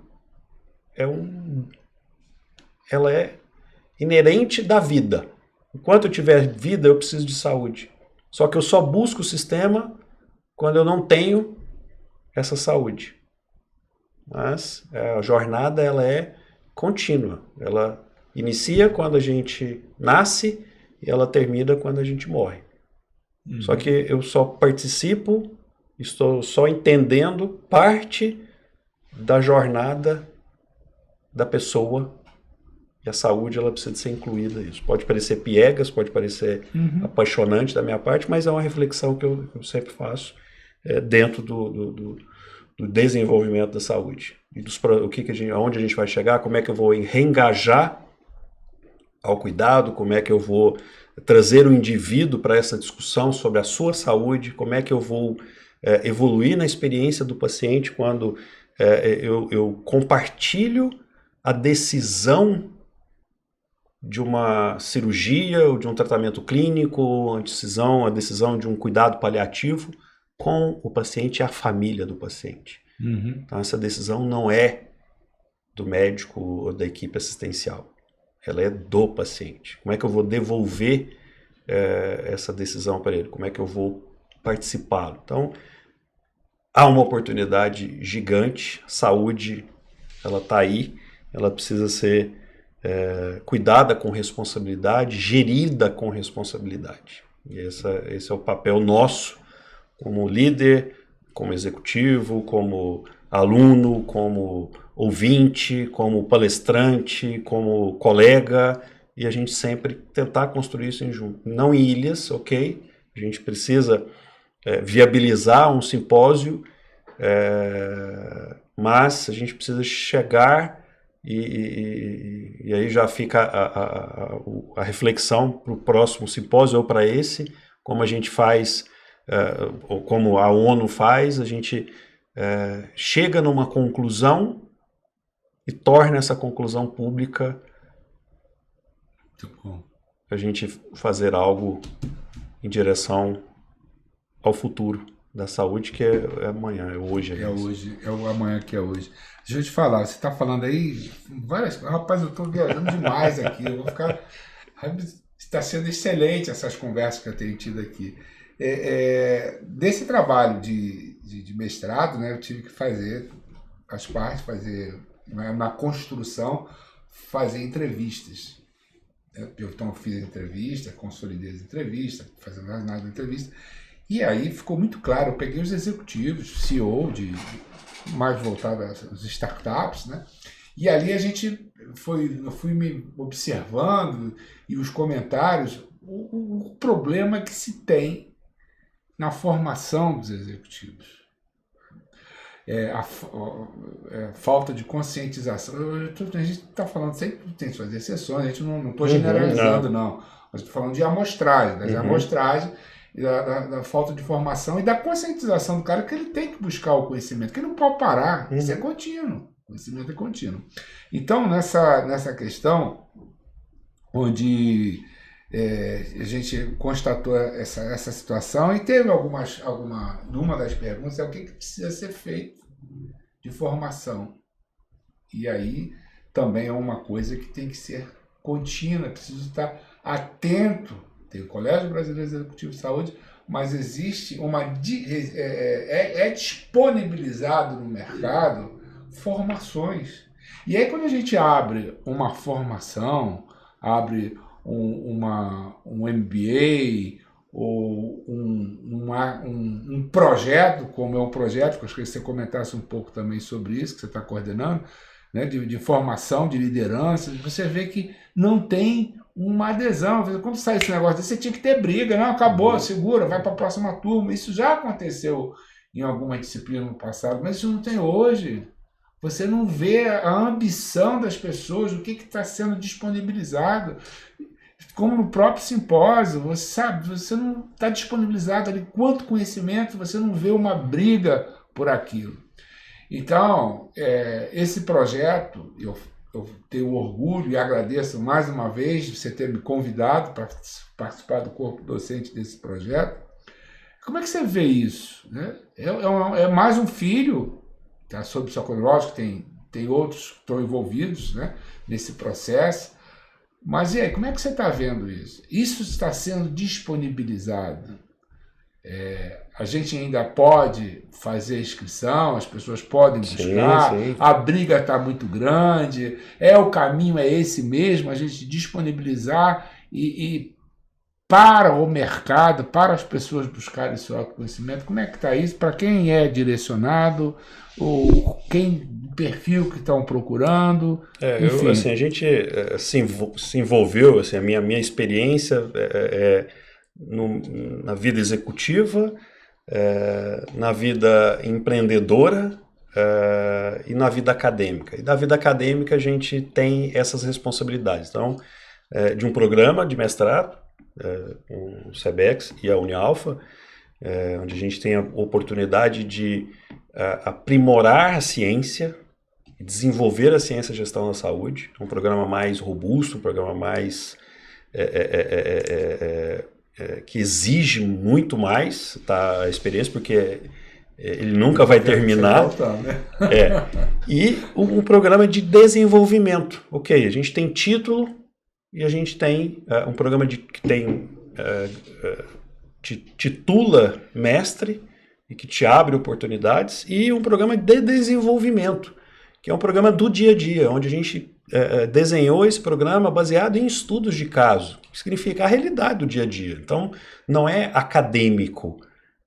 ela é inerente da vida. Enquanto eu tiver vida, eu preciso de saúde. Só que eu só busco o sistema quando eu não tenho essa saúde. Mas a jornada ela é contínua. Ela inicia quando a gente nasce e ela termina quando a gente morre. Só que eu só participo, estou só entendendo parte da jornada da pessoa E a saúde, ela precisa de ser incluída nisso. Pode parecer piegas, pode parecer apaixonante da minha parte, mas é uma reflexão que eu sempre faço dentro do desenvolvimento da saúde. E aonde a gente vai chegar, como é que eu vou reengajar ao cuidado, como é que eu vou trazer o indivíduo para essa discussão sobre a sua saúde, como é que eu vou evoluir na experiência do paciente quando eu compartilho a decisão de uma cirurgia ou de um tratamento clínico, a decisão de um cuidado paliativo com o paciente e a família do paciente. Então essa decisão não é do médico ou da equipe assistencial, ela é do paciente. Como é que eu vou devolver essa decisão para ele? Como é que eu vou participá-lo? Então, há uma oportunidade gigante, saúde, ela está aí, ela precisa ser cuidada com responsabilidade, gerida com responsabilidade. E esse é o papel nosso como líder, como executivo, como aluno, como ouvinte, como palestrante, como colega, e a gente sempre tentar construir isso em junto. Não em ilhas, ok? A gente precisa viabilizar um simpósio, mas a gente precisa chegar e aí já fica a reflexão para o próximo simpósio ou para esse, como a gente faz, ou como a ONU faz, a gente chega numa conclusão e torna essa conclusão pública. Muito bom. A gente fazer algo em direção ao futuro da saúde, que é amanhã, é hoje. É hoje, é o amanhã que é hoje. Deixa eu te falar, você está falando aí várias coisas. Rapaz, eu estou viajando demais aqui. Eu vou ficar. Está sendo excelente essas conversas que eu tenho tido aqui. Desse trabalho de mestrado, né, eu tive que fazer as partes, na construção, fazer entrevistas. Então, eu fiz entrevista, consolidei as entrevistas, fazendo análise da entrevista. E aí ficou muito claro, eu peguei os executivos, CEO, mais voltado às startups, né? E ali eu fui me observando e os comentários, o problema que se tem na formação dos executivos. A falta de conscientização. A gente está falando, sempre tem suas exceções, a gente não estou generalizando, não. Mas estou falando de amostragem, das amostragens, da falta de formação e da conscientização do cara que ele tem que buscar o conhecimento, que ele não pode parar, isso é contínuo, o conhecimento é contínuo. Então, nessa questão, onde a gente constatou essa situação e teve numa das perguntas é o que precisa ser feito de formação. E aí também é uma coisa que tem que ser contínua, preciso estar atento. Tem o Colégio Brasileiro Executivo de Saúde, mas existe disponibilizado no mercado formações. E aí quando a gente abre uma formação, abre um MBA ou um projeto, como é um projeto, que eu acho que você comentasse um pouco também sobre isso, que você está coordenando, né, de formação, de liderança, você vê que não tem uma adesão. Quando sai esse negócio desse, você tinha que ter briga, não, acabou, segura, vai para a próxima turma. Isso já aconteceu em alguma disciplina no passado, mas isso não tem hoje. Você não vê a ambição das pessoas, o que está sendo disponibilizado. Como no próprio simpósio, você não está disponibilizado ali quanto conhecimento, você não vê uma briga por aquilo. Então, esse projeto, eu tenho orgulho e agradeço mais uma vez de você ter me convidado para participar do corpo docente desse projeto. Como é que você vê isso? Né? É mais um filho, tá, sob o psicológico, tem outros que estão envolvidos, né, nesse processo. Mas e aí, como é que você está vendo isso? Isso está sendo disponibilizado. A gente ainda pode fazer inscrição, as pessoas podem buscar, sim. A briga está muito grande, o caminho é esse mesmo, a gente disponibilizar e para o mercado, para as pessoas buscarem esse autoconhecimento? Como é que está isso? Para quem é direcionado? Ou o perfil que estão procurando? Enfim. Assim, a gente se envolveu, assim, a minha experiência na vida executiva, na vida empreendedora, e na vida acadêmica. E na vida acadêmica a gente tem essas responsabilidades. Então, de um programa de mestrado, com o SEBEX e a Unialfa, onde a gente tem a oportunidade de aprimorar a ciência, desenvolver a ciência e gestão da saúde, um programa mais robusto, um programa mais que exige muito mais, tá, a experiência, porque ele nunca vai terminar. E um programa de desenvolvimento. Ok, a gente tem título e a gente tem um programa que te titula mestre e que te abre oportunidades, e um programa de desenvolvimento, que é um programa do dia a dia, onde a gente desenhou esse programa baseado em estudos de caso, que significa a realidade do dia a dia. Então, não é acadêmico,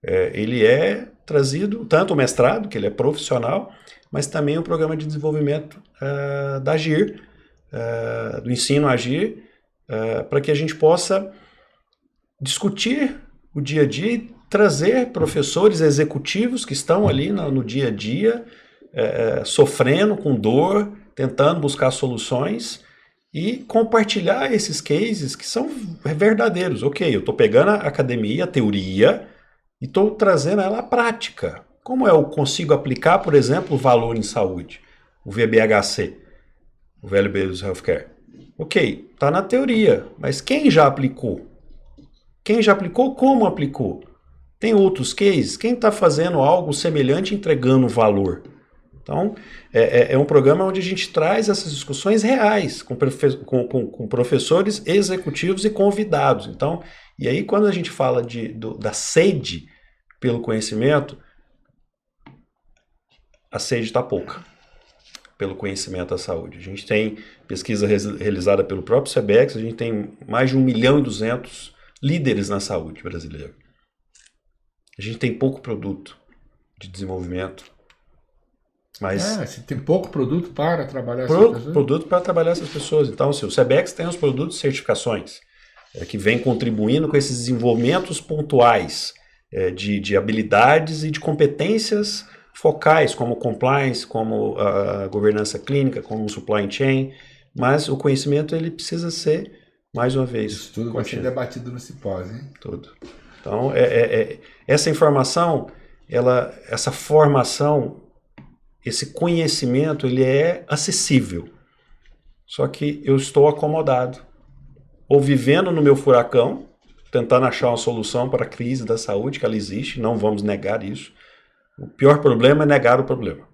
ele é trazido, tanto o mestrado, que ele é profissional, mas também o programa de desenvolvimento da AGIR, do ensino AGIR, para que a gente possa discutir o dia a dia e trazer professores executivos que estão ali no dia a dia, sofrendo com dor, tentando buscar soluções e compartilhar esses cases que são verdadeiros. Ok, eu estou pegando a academia, a teoria, e estou trazendo ela à prática. Como eu consigo aplicar, por exemplo, o valor em saúde, o VBHC, o Value Based Healthcare? Ok, está na teoria, mas quem já aplicou? Quem já aplicou, como aplicou? Tem outros cases? Quem está fazendo algo semelhante entregando valor? Então, é um programa onde a gente traz essas discussões reais com professores executivos e convidados. Então, e aí quando a gente fala da sede pelo conhecimento, a sede está pouca pelo conhecimento da saúde. A gente tem pesquisa realizada pelo próprio SEBEX, a gente tem mais de 1.200.000 líderes na saúde brasileira. A gente tem pouco produto de desenvolvimento. Mas você tem pouco produto para trabalhar essas pessoas? Produto para trabalhar essas pessoas. Então, o SEBEX tem os produtos de certificações, que vem contribuindo com esses desenvolvimentos pontuais de habilidades e de competências focais, como compliance, como a governança clínica, como supply chain, mas o conhecimento ele precisa ser, mais uma vez, isso tudo vai ser debatido no simpósio, hein? Tudo. Então, essa informação, essa formação, esse conhecimento, ele é acessível. Só que eu estou acomodado, ou vivendo no meu furacão, tentando achar uma solução para a crise da saúde, que ela existe, não vamos negar isso. O pior problema é negar o problema.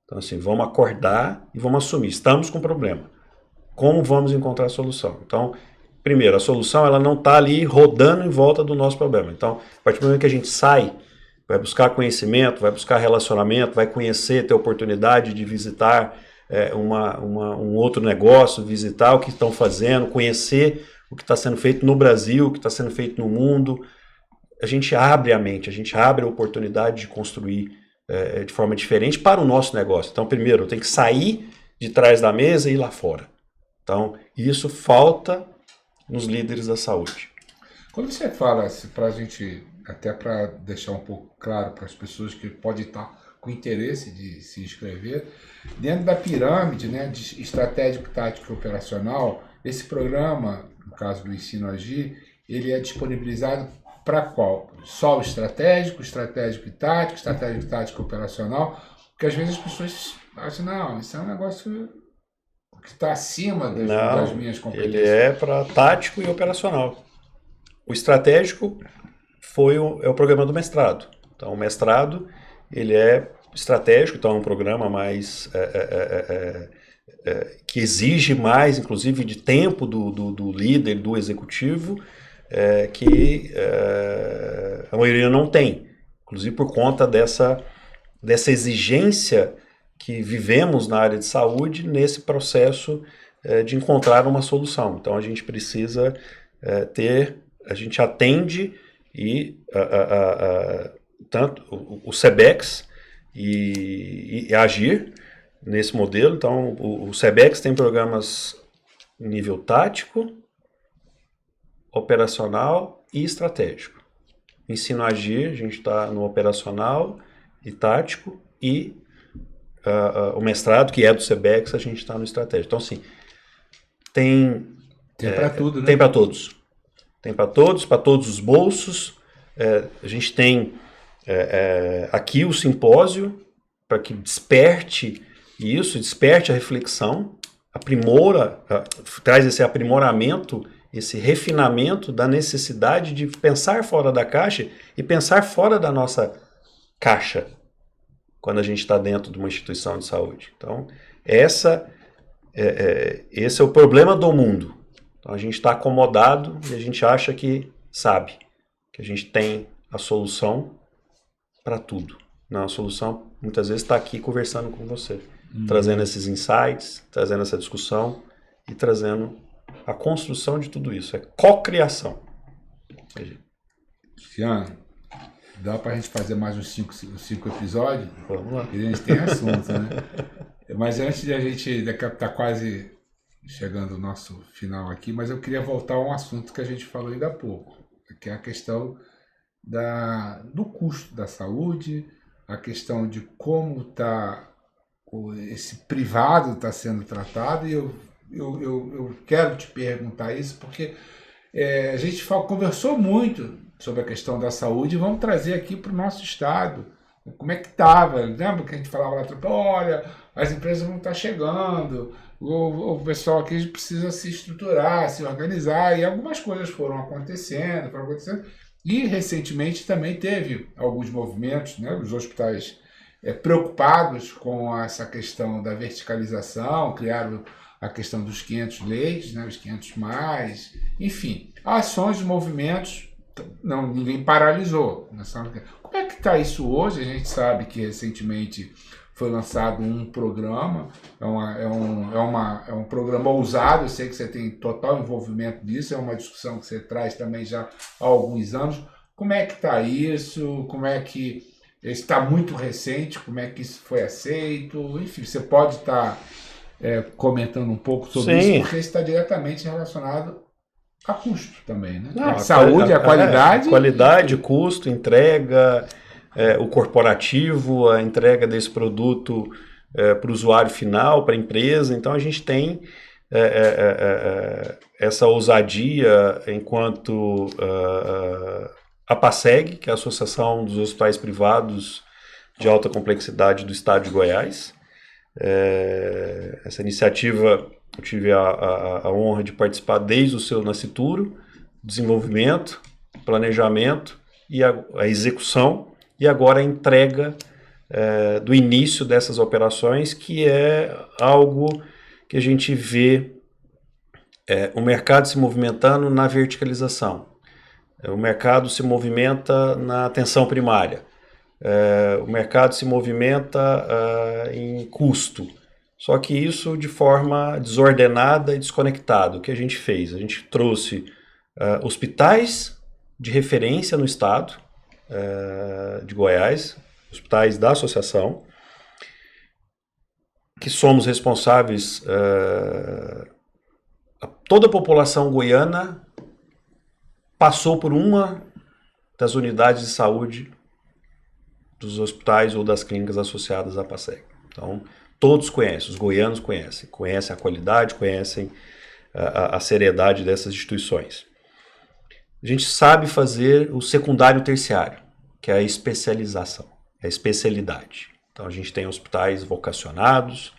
Então, assim, vamos acordar e vamos assumir, estamos com problema. Como vamos encontrar a solução? Então, primeiro, a solução ela não está ali rodando em volta do nosso problema. Então, a partir do momento que a gente sai, vai buscar conhecimento, vai buscar relacionamento, vai conhecer, ter oportunidade de visitar um outro negócio, visitar o que estão fazendo, conhecer o que está sendo feito no Brasil, o que está sendo feito no mundo. A gente abre a mente, a gente abre a oportunidade de construir de forma diferente para o nosso negócio. Então, primeiro, eu tenho que sair de trás da mesa e ir lá fora. Então, isso falta nos líderes da saúde. Quando você fala, para a gente, até para deixar um pouco claro para as pessoas que podem estar com interesse de se inscrever, dentro da pirâmide, né, de estratégico, tático e operacional, esse programa, no caso do Ensino Agir, ele é disponibilizado para qual? Só o estratégico e tático e operacional? Porque às vezes as pessoas acham, não, isso é um negócio que está acima das minhas competências. Ele é para tático e operacional. O estratégico é o programa do mestrado. Então, o mestrado ele é estratégico, então é um programa mais que exige mais, inclusive, de tempo do líder, do executivo, que a maioria não tem, inclusive por conta dessa exigência que vivemos na área de saúde nesse processo de encontrar uma solução. Então, a gente precisa ter a gente atende e tanto o SEBEX e a Agir nesse modelo. Então, o SEBEX tem programas nível tático, operacional e estratégico. Ensino Agir, a gente está no operacional e tático, e o mestrado, que é do SEBEX, a gente está no estratégico. Então, assim, tem para tudo, né? Tem para todos. Tem para todos os bolsos. A gente tem aqui o simpósio para que desperte isso, desperte a reflexão, traz esse aprimoramento, esse refinamento da necessidade de pensar fora da caixa e pensar fora da nossa caixa quando a gente está dentro de uma instituição de saúde. Então, esse é o problema do mundo. Então, a gente está acomodado e a gente acha que sabe, que a gente tem a solução para tudo. Não, a solução muitas vezes está aqui conversando com você, trazendo esses insights, trazendo essa discussão e trazendo a construção de tudo isso. É cocriação. Cristiano, dá para a gente fazer mais uns 5 episódios? Vamos lá. E a gente tem assunto, né? Mas antes de a gente, daqui a pouco tá quase chegando o nosso final aqui, mas eu queria voltar a um assunto que a gente falou ainda há pouco, que é a questão do custo da saúde, a questão de como esse privado está sendo tratado, e eu quero te perguntar isso porque a gente conversou muito sobre a questão da saúde e vamos trazer aqui para o nosso estado. Como é que estava? Lembra que a gente falava lá, olha, as empresas não estão chegando, o pessoal aqui precisa se estruturar, se organizar, e algumas coisas foram acontecendo, e recentemente também teve alguns movimentos, né, os hospitais preocupados com essa questão da verticalização, criaram a questão dos 500 leitos, né, os 500 mais, enfim, ações, movimentos, ninguém paralisou. Como é que está isso hoje? A gente sabe que recentemente foi lançado um programa, é um programa ousado, eu sei que você tem total envolvimento nisso, é uma discussão que você traz também já há alguns anos. Como é que está isso? Como é que está muito recente? Como é que isso foi aceito? Enfim, você pode estar comentando um pouco sobre isso, porque isso está diretamente relacionado a custo também, né? Não, a saúde, a qualidade. Qualidade, custo, entrega, o corporativo, a entrega desse produto para o usuário final, para a empresa. Então, a gente tem essa ousadia enquanto a PASEG, que é a Associação dos Hospitais Privados de Alta Complexidade do Estado de Goiás. Essa iniciativa, eu tive a honra de participar desde o seu nascituro, desenvolvimento, planejamento e a execução, e agora a entrega do início dessas operações, que é algo que a gente vê o mercado se movimentando na verticalização. O mercado se movimenta na atenção primária. O mercado se movimenta em custo. Só que isso de forma desordenada e desconectada. O que a gente fez? A gente trouxe hospitais de referência no estado de Goiás, hospitais da associação, que somos responsáveis, toda a população goiana passou por uma das unidades de saúde dos hospitais ou das clínicas associadas à PASEG. Então, todos conhecem, os goianos conhecem a qualidade, conhecem a seriedade dessas instituições. A gente sabe fazer o secundário e o terciário, que é a especialização, é a especialidade. Então, a gente tem hospitais vocacionados,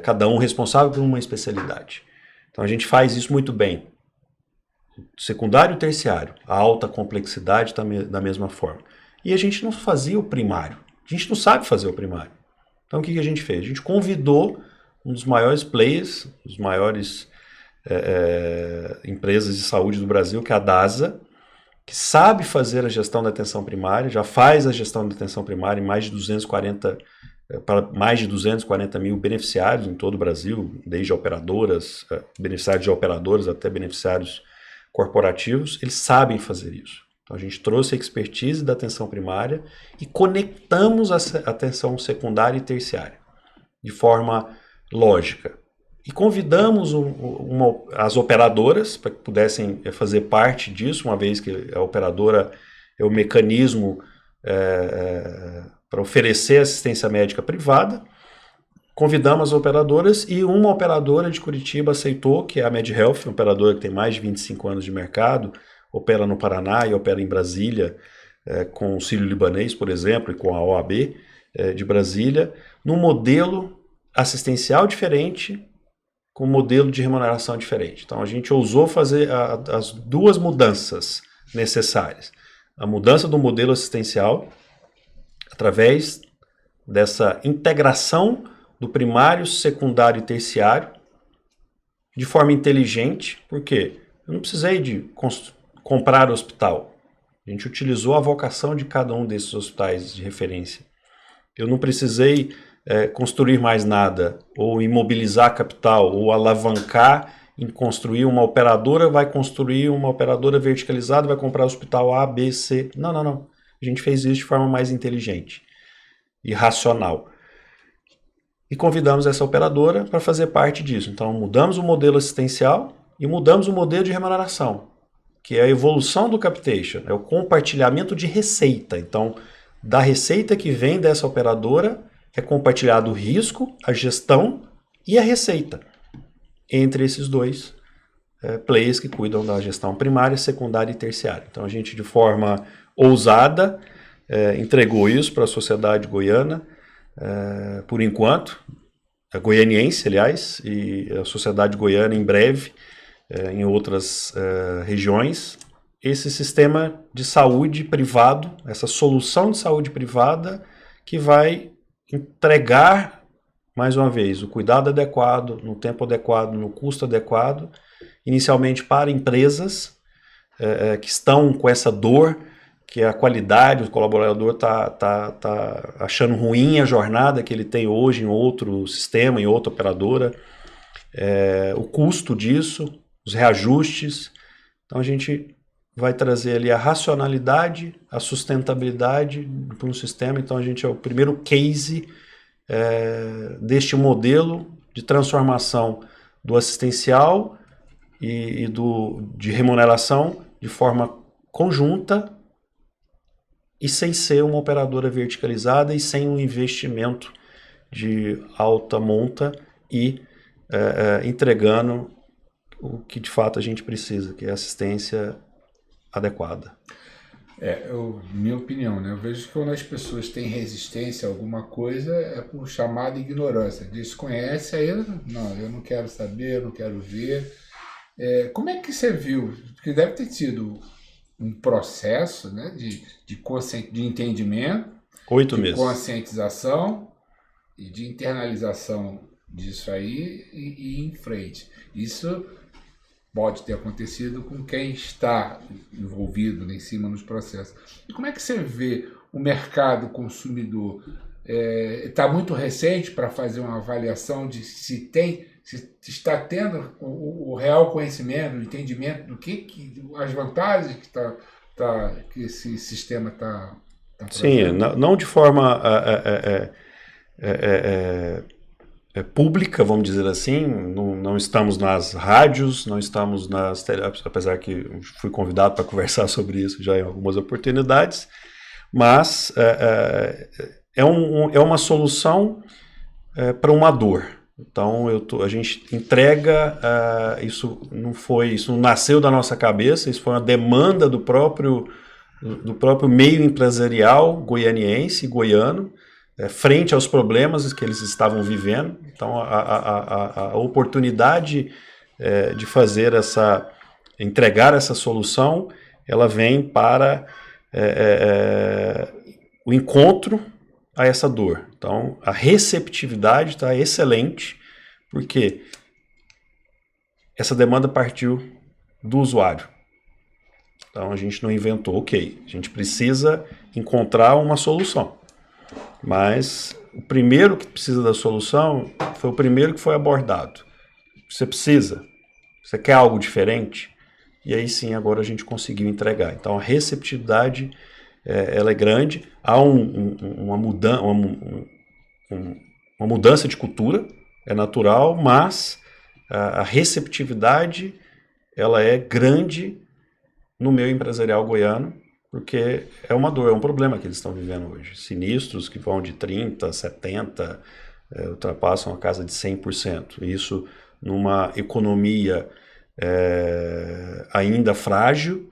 cada um responsável por uma especialidade. Então, a gente faz isso muito bem. Secundário e terciário, a alta complexidade da mesma forma. E a gente não fazia o primário. A gente não sabe fazer o primário. Então, o que a gente fez? A gente convidou um dos maiores players, os maiores empresas de saúde do Brasil, que é a DASA, que sabe fazer a gestão da atenção primária, já faz a gestão da atenção primária em para mais de 240 mil beneficiários em todo o Brasil, desde operadoras, beneficiários de operadoras até beneficiários corporativos, eles sabem fazer isso. Então a gente trouxe a expertise da atenção primária e conectamos a atenção secundária e terciária de forma lógica. E convidamos as operadoras para que pudessem fazer parte disso, uma vez que a operadora é o mecanismo para oferecer assistência médica privada. Convidamos as operadoras e uma operadora de Curitiba aceitou, que é a MedHealth, uma operadora que tem mais de 25 anos de mercado, opera no Paraná e opera em Brasília, com o Sírio-Libanês, por exemplo, e com a OAB de Brasília, num modelo assistencial diferente, com um modelo de remuneração diferente. Então a gente ousou fazer as duas mudanças necessárias. A mudança do modelo assistencial, através dessa integração do primário, secundário e terciário, de forma inteligente, porque eu não precisei de comprar hospital. A gente utilizou a vocação de cada um desses hospitais de referência. Eu não precisei construir mais nada, ou imobilizar capital, ou alavancar em construir uma operadora, vai construir uma operadora verticalizada, vai comprar hospital A, B, C. Não. A gente fez isso de forma mais inteligente e racional. E convidamos essa operadora para fazer parte disso. Então, mudamos o modelo assistencial e mudamos o modelo de remuneração, que é a evolução do capitation, é o compartilhamento de receita. Então, da receita que vem dessa operadora, é compartilhado o risco, a gestão e a receita entre esses dois players que cuidam da gestão primária, secundária e terciária. Então, a gente, de forma ousada, entregou isso para a sociedade goiana, por enquanto, a goianiense, aliás, e a sociedade goiana em breve, em outras regiões, esse sistema de saúde privado, essa solução de saúde privada que vai entregar, mais uma vez, o cuidado adequado, no tempo adequado, no custo adequado, inicialmente para empresas que estão com essa dor, que a qualidade, o colaborador está achando ruim a jornada que ele tem hoje em outro sistema, em outra operadora, o custo disso, os reajustes. Então a gente vai trazer ali a racionalidade, a sustentabilidade para um sistema. Então a gente é o primeiro case deste modelo de transformação do assistencial e de remuneração de forma conjunta e sem ser uma operadora verticalizada e sem um investimento de alta monta e entregando o que de fato a gente precisa, que é assistência adequada. Minha opinião, né? Eu vejo que quando as pessoas têm resistência a alguma coisa é por chamada ignorância. Desconhece, aí eu não quero saber, eu não quero ver. Como é que você viu? Porque deve ter tido um processo, né, de entendimento, 8 meses. De conscientização e de internalização disso aí e ir em frente. Isso pode ter acontecido com quem está envolvido lá em cima nos processos. E como é que você vê o mercado consumidor? Está muito recente para fazer uma avaliação de se está tendo o real conhecimento, o entendimento do que as vantagens que esse sistema está Sim, não de forma pública, vamos dizer assim, não estamos nas rádios, não estamos apesar que fui convidado para conversar sobre isso já em algumas oportunidades, mas é uma solução para uma dor. Então a gente entrega, isso não nasceu da nossa cabeça, isso foi uma demanda do próprio meio empresarial goianiense, goiano, frente aos problemas que eles estavam vivendo. Então a oportunidade de fazer entregar essa solução, ela vem para o encontro a essa dor. Então, a receptividade está excelente, porque essa demanda partiu do usuário. Então, a gente não inventou, a gente precisa encontrar uma solução. Mas o primeiro que precisa da solução foi o primeiro que foi abordado. Você quer algo diferente? e aí sim agora a gente conseguiu entregar. Então a receptividade ela é grande, há uma mudança de cultura, é natural, mas a receptividade ela é grande no meio empresarial goiano, porque é uma dor, é um problema que eles estão vivendo hoje. Sinistros que vão de 30%, 70%, ultrapassam a casa de 100%. Isso numa economia ainda frágil,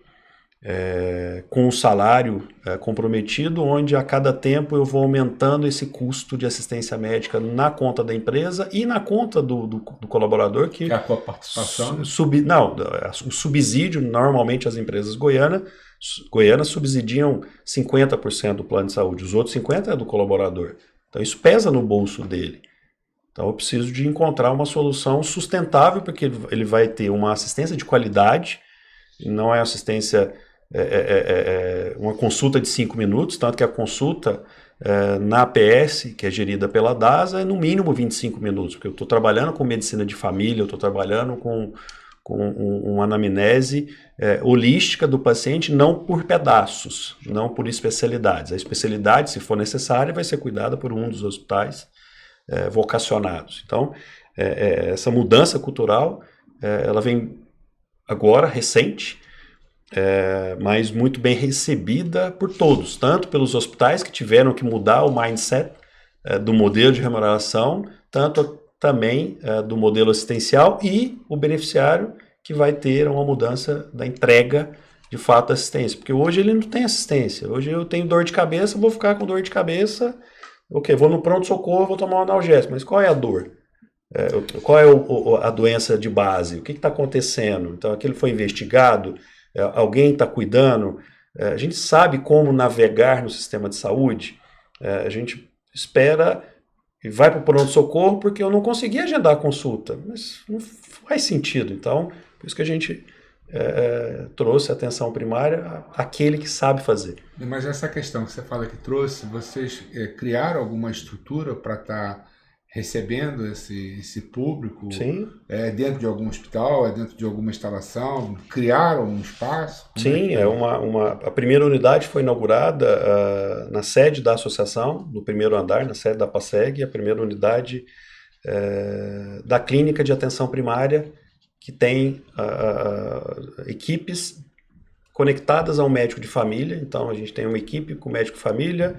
com o salário comprometido, onde a cada tempo eu vou aumentando esse custo de assistência médica na conta da empresa e na conta do colaborador, que é a tua participação. O subsídio, normalmente as empresas goianas subsidiam 50% do plano de saúde, os outros 50% é do colaborador. Então isso pesa no bolso dele. Então eu preciso de encontrar uma solução sustentável, porque ele vai ter uma assistência de qualidade, não é assistência, uma consulta de 5 minutos, tanto que a consulta na APS, que é gerida pela DASA, é no mínimo 25 minutos, porque eu estou trabalhando com medicina de família, eu estou trabalhando com uma anamnese holística do paciente, não por pedaços, não por especialidades. A especialidade, se for necessária, vai ser cuidada por um dos hospitais vocacionados. Então, essa mudança cultural, ela vem agora, recente, mas muito bem recebida por todos, tanto pelos hospitais que tiveram que mudar o mindset do modelo de remuneração, tanto também do modelo assistencial, e o beneficiário que vai ter uma mudança da entrega de fato da assistência, porque hoje ele não tem assistência. Hoje eu tenho dor de cabeça, vou ficar com dor de cabeça, vou no pronto-socorro, vou tomar um analgésico, mas qual é a dor? Qual é a doença de base? O que está acontecendo? Então aquilo foi investigado? Alguém está cuidando? A gente sabe como navegar no sistema de saúde? A gente espera e vai para o pronto-socorro porque eu não consegui agendar a consulta, mas não faz sentido. Então, por isso que a gente trouxe a atenção primária àquele que sabe fazer. Mas essa questão que você fala que trouxe, vocês criaram alguma estrutura para estar recebendo esse público? Sim. Dentro de algum hospital, dentro de alguma instalação? Criaram um espaço? Sim, a primeira unidade foi inaugurada na sede da associação, no primeiro andar, na sede da PASEG, a primeira unidade da clínica de atenção primária, que tem equipes conectadas ao médico de família. Então a gente tem uma equipe com médico de família,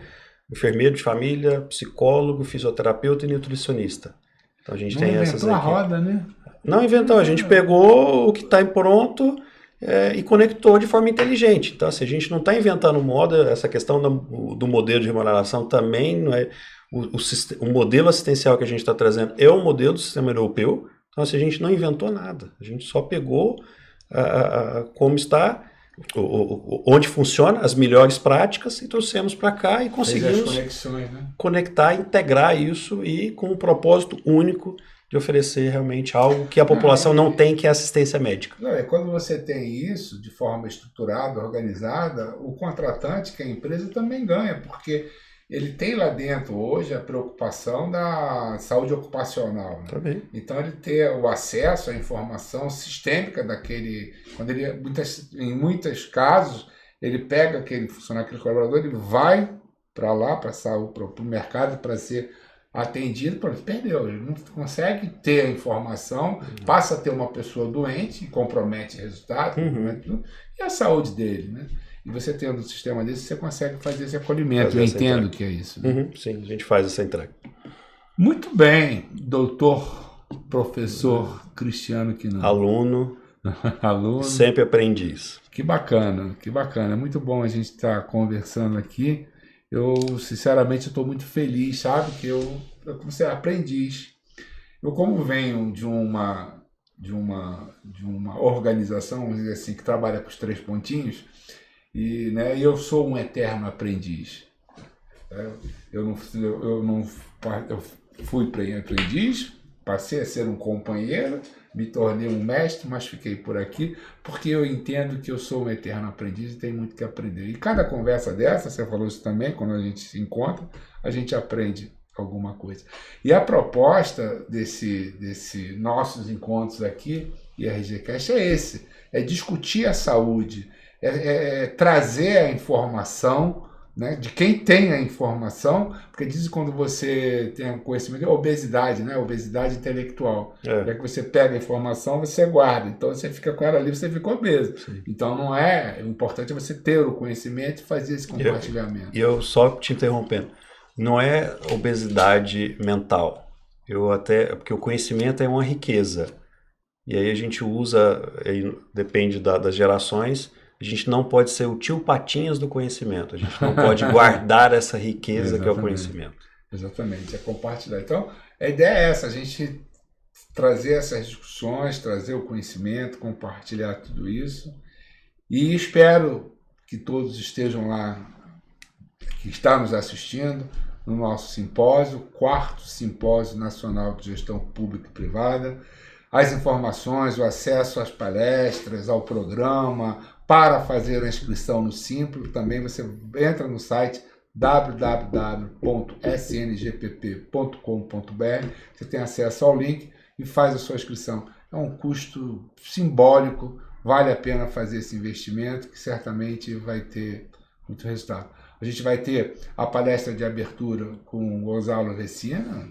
enfermeiro de família, psicólogo, fisioterapeuta e nutricionista. Então a gente tem essas equipes. Não inventou a roda, né? Não inventou, a gente pegou o que está pronto e conectou de forma inteligente. Então, assim, a gente não está inventando moda, essa questão do modelo de remuneração também não é. O modelo assistencial que a gente está trazendo é o modelo do sistema europeu. Então, assim, a gente não inventou nada, a gente só pegou como está, onde funciona, as melhores práticas, e trouxemos para cá e conseguimos conectar, integrar isso, e com um propósito único de oferecer realmente algo que a população não tem, que é assistência médica. Quando você tem isso de forma estruturada, organizada, o contratante, que é a empresa, também ganha, porque ele tem lá dentro hoje a preocupação da saúde ocupacional, né? Também. Então ele ter o acesso à informação sistêmica daquele, quando ele, em muitos casos, ele pega aquele funcionário, aquele colaborador, ele vai para lá, para o mercado, para ser atendido, pronto, perdeu, ele não consegue ter a informação, passa a ter uma pessoa doente, compromete o resultado, e a saúde dele, né? E você tendo um sistema desse, você consegue fazer esse acolhimento. Eu entendo que é isso. Né? Sim, a gente faz essa entrega. Muito bem, doutor, professor Cristiano Quinão. Aluno. Sempre aprendiz. Que bacana, que bacana. É muito bom a gente estar conversando aqui. Eu, sinceramente, estou muito feliz, sabe? Que eu comecei a aprendiz. Eu, como venho de uma organização, vamos dizer assim, que trabalha com os 3 pontinhos, e eu sou um eterno aprendiz. Eu fui aprendiz, passei a ser um companheiro, me tornei um mestre, mas fiquei por aqui, porque eu entendo que eu sou um eterno aprendiz e tenho muito que aprender. E cada conversa dessa, você falou isso também, quando a gente se encontra, a gente aprende alguma coisa. E a proposta desse nossos encontros aqui, e a RGCast, é é discutir a saúde, é trazer a informação, né, de quem tem a informação, porque dizem que quando você tem um conhecimento, é obesidade, né, obesidade intelectual. Já que você pega a informação, você guarda. Então você fica com ela ali, você fica obeso. Sim. Então não é, o importante é você ter o conhecimento e fazer esse compartilhamento. E eu só te interrompendo, não é obesidade mental. Porque o conhecimento é uma riqueza. E aí a gente usa, aí depende das gerações, a gente não pode ser o tio Patinhas do conhecimento. A gente não pode guardar essa riqueza que é o conhecimento. Exatamente, é compartilhar. Então, a ideia é essa, a gente trazer essas discussões, trazer o conhecimento, compartilhar tudo isso. E espero que todos estejam lá, que estão nos assistindo, no nosso simpósio, 4º Simpósio Nacional de Gestão Pública e Privada. As informações, o acesso às palestras, ao programa, para fazer a inscrição no Simplo, também você entra no site www.sngpp.com.br, você tem acesso ao link e faz a sua inscrição. É um custo simbólico, vale a pena fazer esse investimento, que certamente vai ter muito resultado. A gente vai ter a palestra de abertura com o Gonzalo Vecina,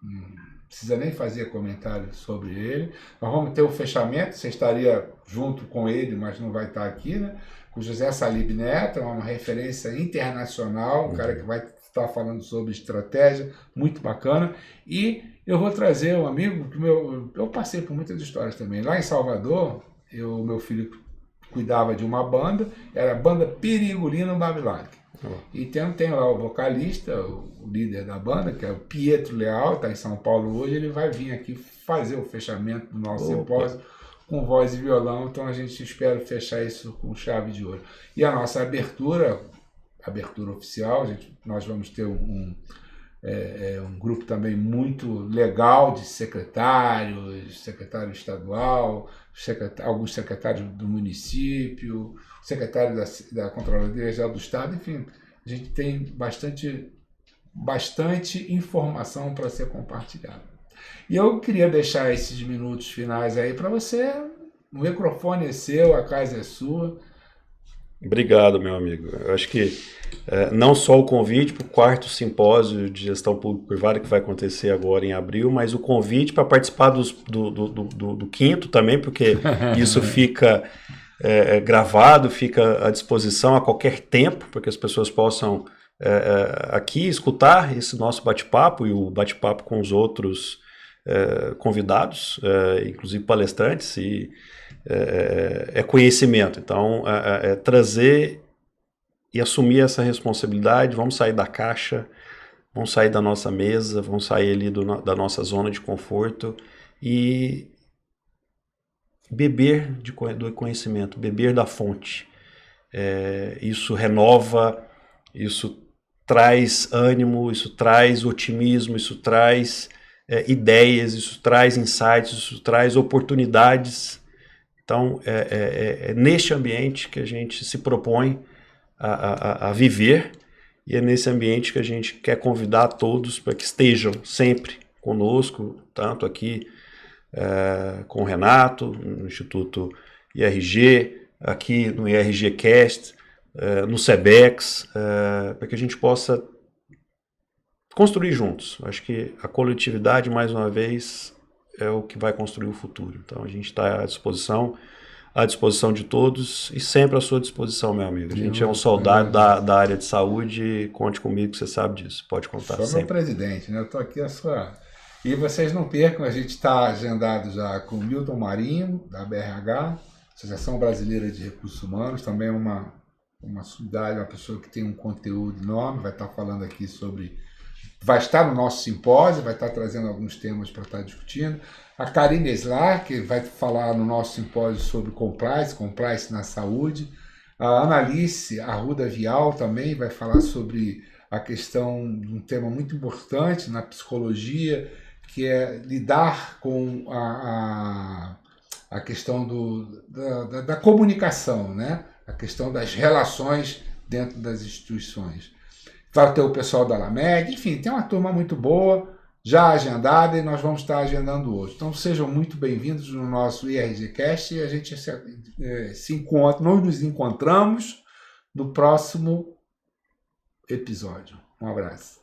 não precisa nem fazer comentário sobre ele. Nós vamos ter o fechamento, você estaria junto com ele, mas não vai estar aqui, né? Com José Salib Neto, uma referência internacional, um cara que vai estar falando sobre estratégia, muito bacana. E eu vou trazer um amigo, que eu passei por muitas histórias também. Lá em Salvador, meu filho cuidava de uma banda, era a banda Perigolino Babilac. E tem lá o vocalista, o líder da banda, que é o Pietro Leal, está em São Paulo hoje, ele vai vir aqui fazer o fechamento do nosso simpósio com voz e violão, então a gente espera fechar isso com chave de ouro. E a nossa abertura oficial, nós vamos ter um grupo também muito legal de secretário estadual, alguns secretários do município, secretário da Controladoria Geral do Estado, enfim, a gente tem bastante informação para ser compartilhada. E eu queria deixar esses minutos finais aí para você, o microfone é seu, a casa é sua. Obrigado, meu amigo. Eu acho que não só o convite para o 4º Simpósio de Gestão Público-Privada, que vai acontecer agora em abril, mas o convite para participar do 5º também, porque isso fica gravado, fica à disposição a qualquer tempo, para que as pessoas possam aqui escutar esse nosso bate-papo e o bate-papo com os outros convidados, inclusive palestrantes, e conhecimento. Então, trazer e assumir essa responsabilidade, vamos sair da caixa, vamos sair da nossa mesa, vamos sair ali da nossa zona de conforto e beber do conhecimento, beber da fonte. Isso renova, isso traz ânimo, isso traz otimismo, isso traz ideias, isso traz insights, isso traz oportunidades. Então, é neste ambiente que a gente se propõe a viver, e é nesse ambiente que a gente quer convidar todos para que estejam sempre conosco, tanto aqui com o Renato, no Instituto IRG, aqui no IRG Cast, no SEBEX, para que a gente possa construir juntos. Acho que a coletividade, mais uma vez, é o que vai construir o futuro. Então a gente está à disposição de todos e sempre à sua disposição, meu amigo. A gente é um soldado da área de saúde, conte comigo, você sabe disso, pode contar sempre. Sou meu presidente, né? Eu estou aqui a sua... E vocês não percam, a gente está agendado já com o Milton Marinho, da BRH, Associação Brasileira de Recursos Humanos, também uma unidade, uma pessoa que tem um conteúdo enorme, vai estar falando aqui sobre... Vai estar no nosso simpósio, vai estar trazendo alguns temas para estar discutindo. A Karine Eslar, que vai falar no nosso simpósio sobre compliance na saúde. A Analice Arruda Vial também vai falar sobre a questão de um tema muito importante na psicologia, que é lidar com a questão da comunicação, né? A questão das relações dentro das instituições. Vai ter o pessoal da Lamed, enfim, tem uma turma muito boa já agendada e nós vamos estar agendando hoje. Então sejam muito bem-vindos no nosso IRGcast e a gente se encontra, nós nos encontramos no próximo episódio. Um abraço.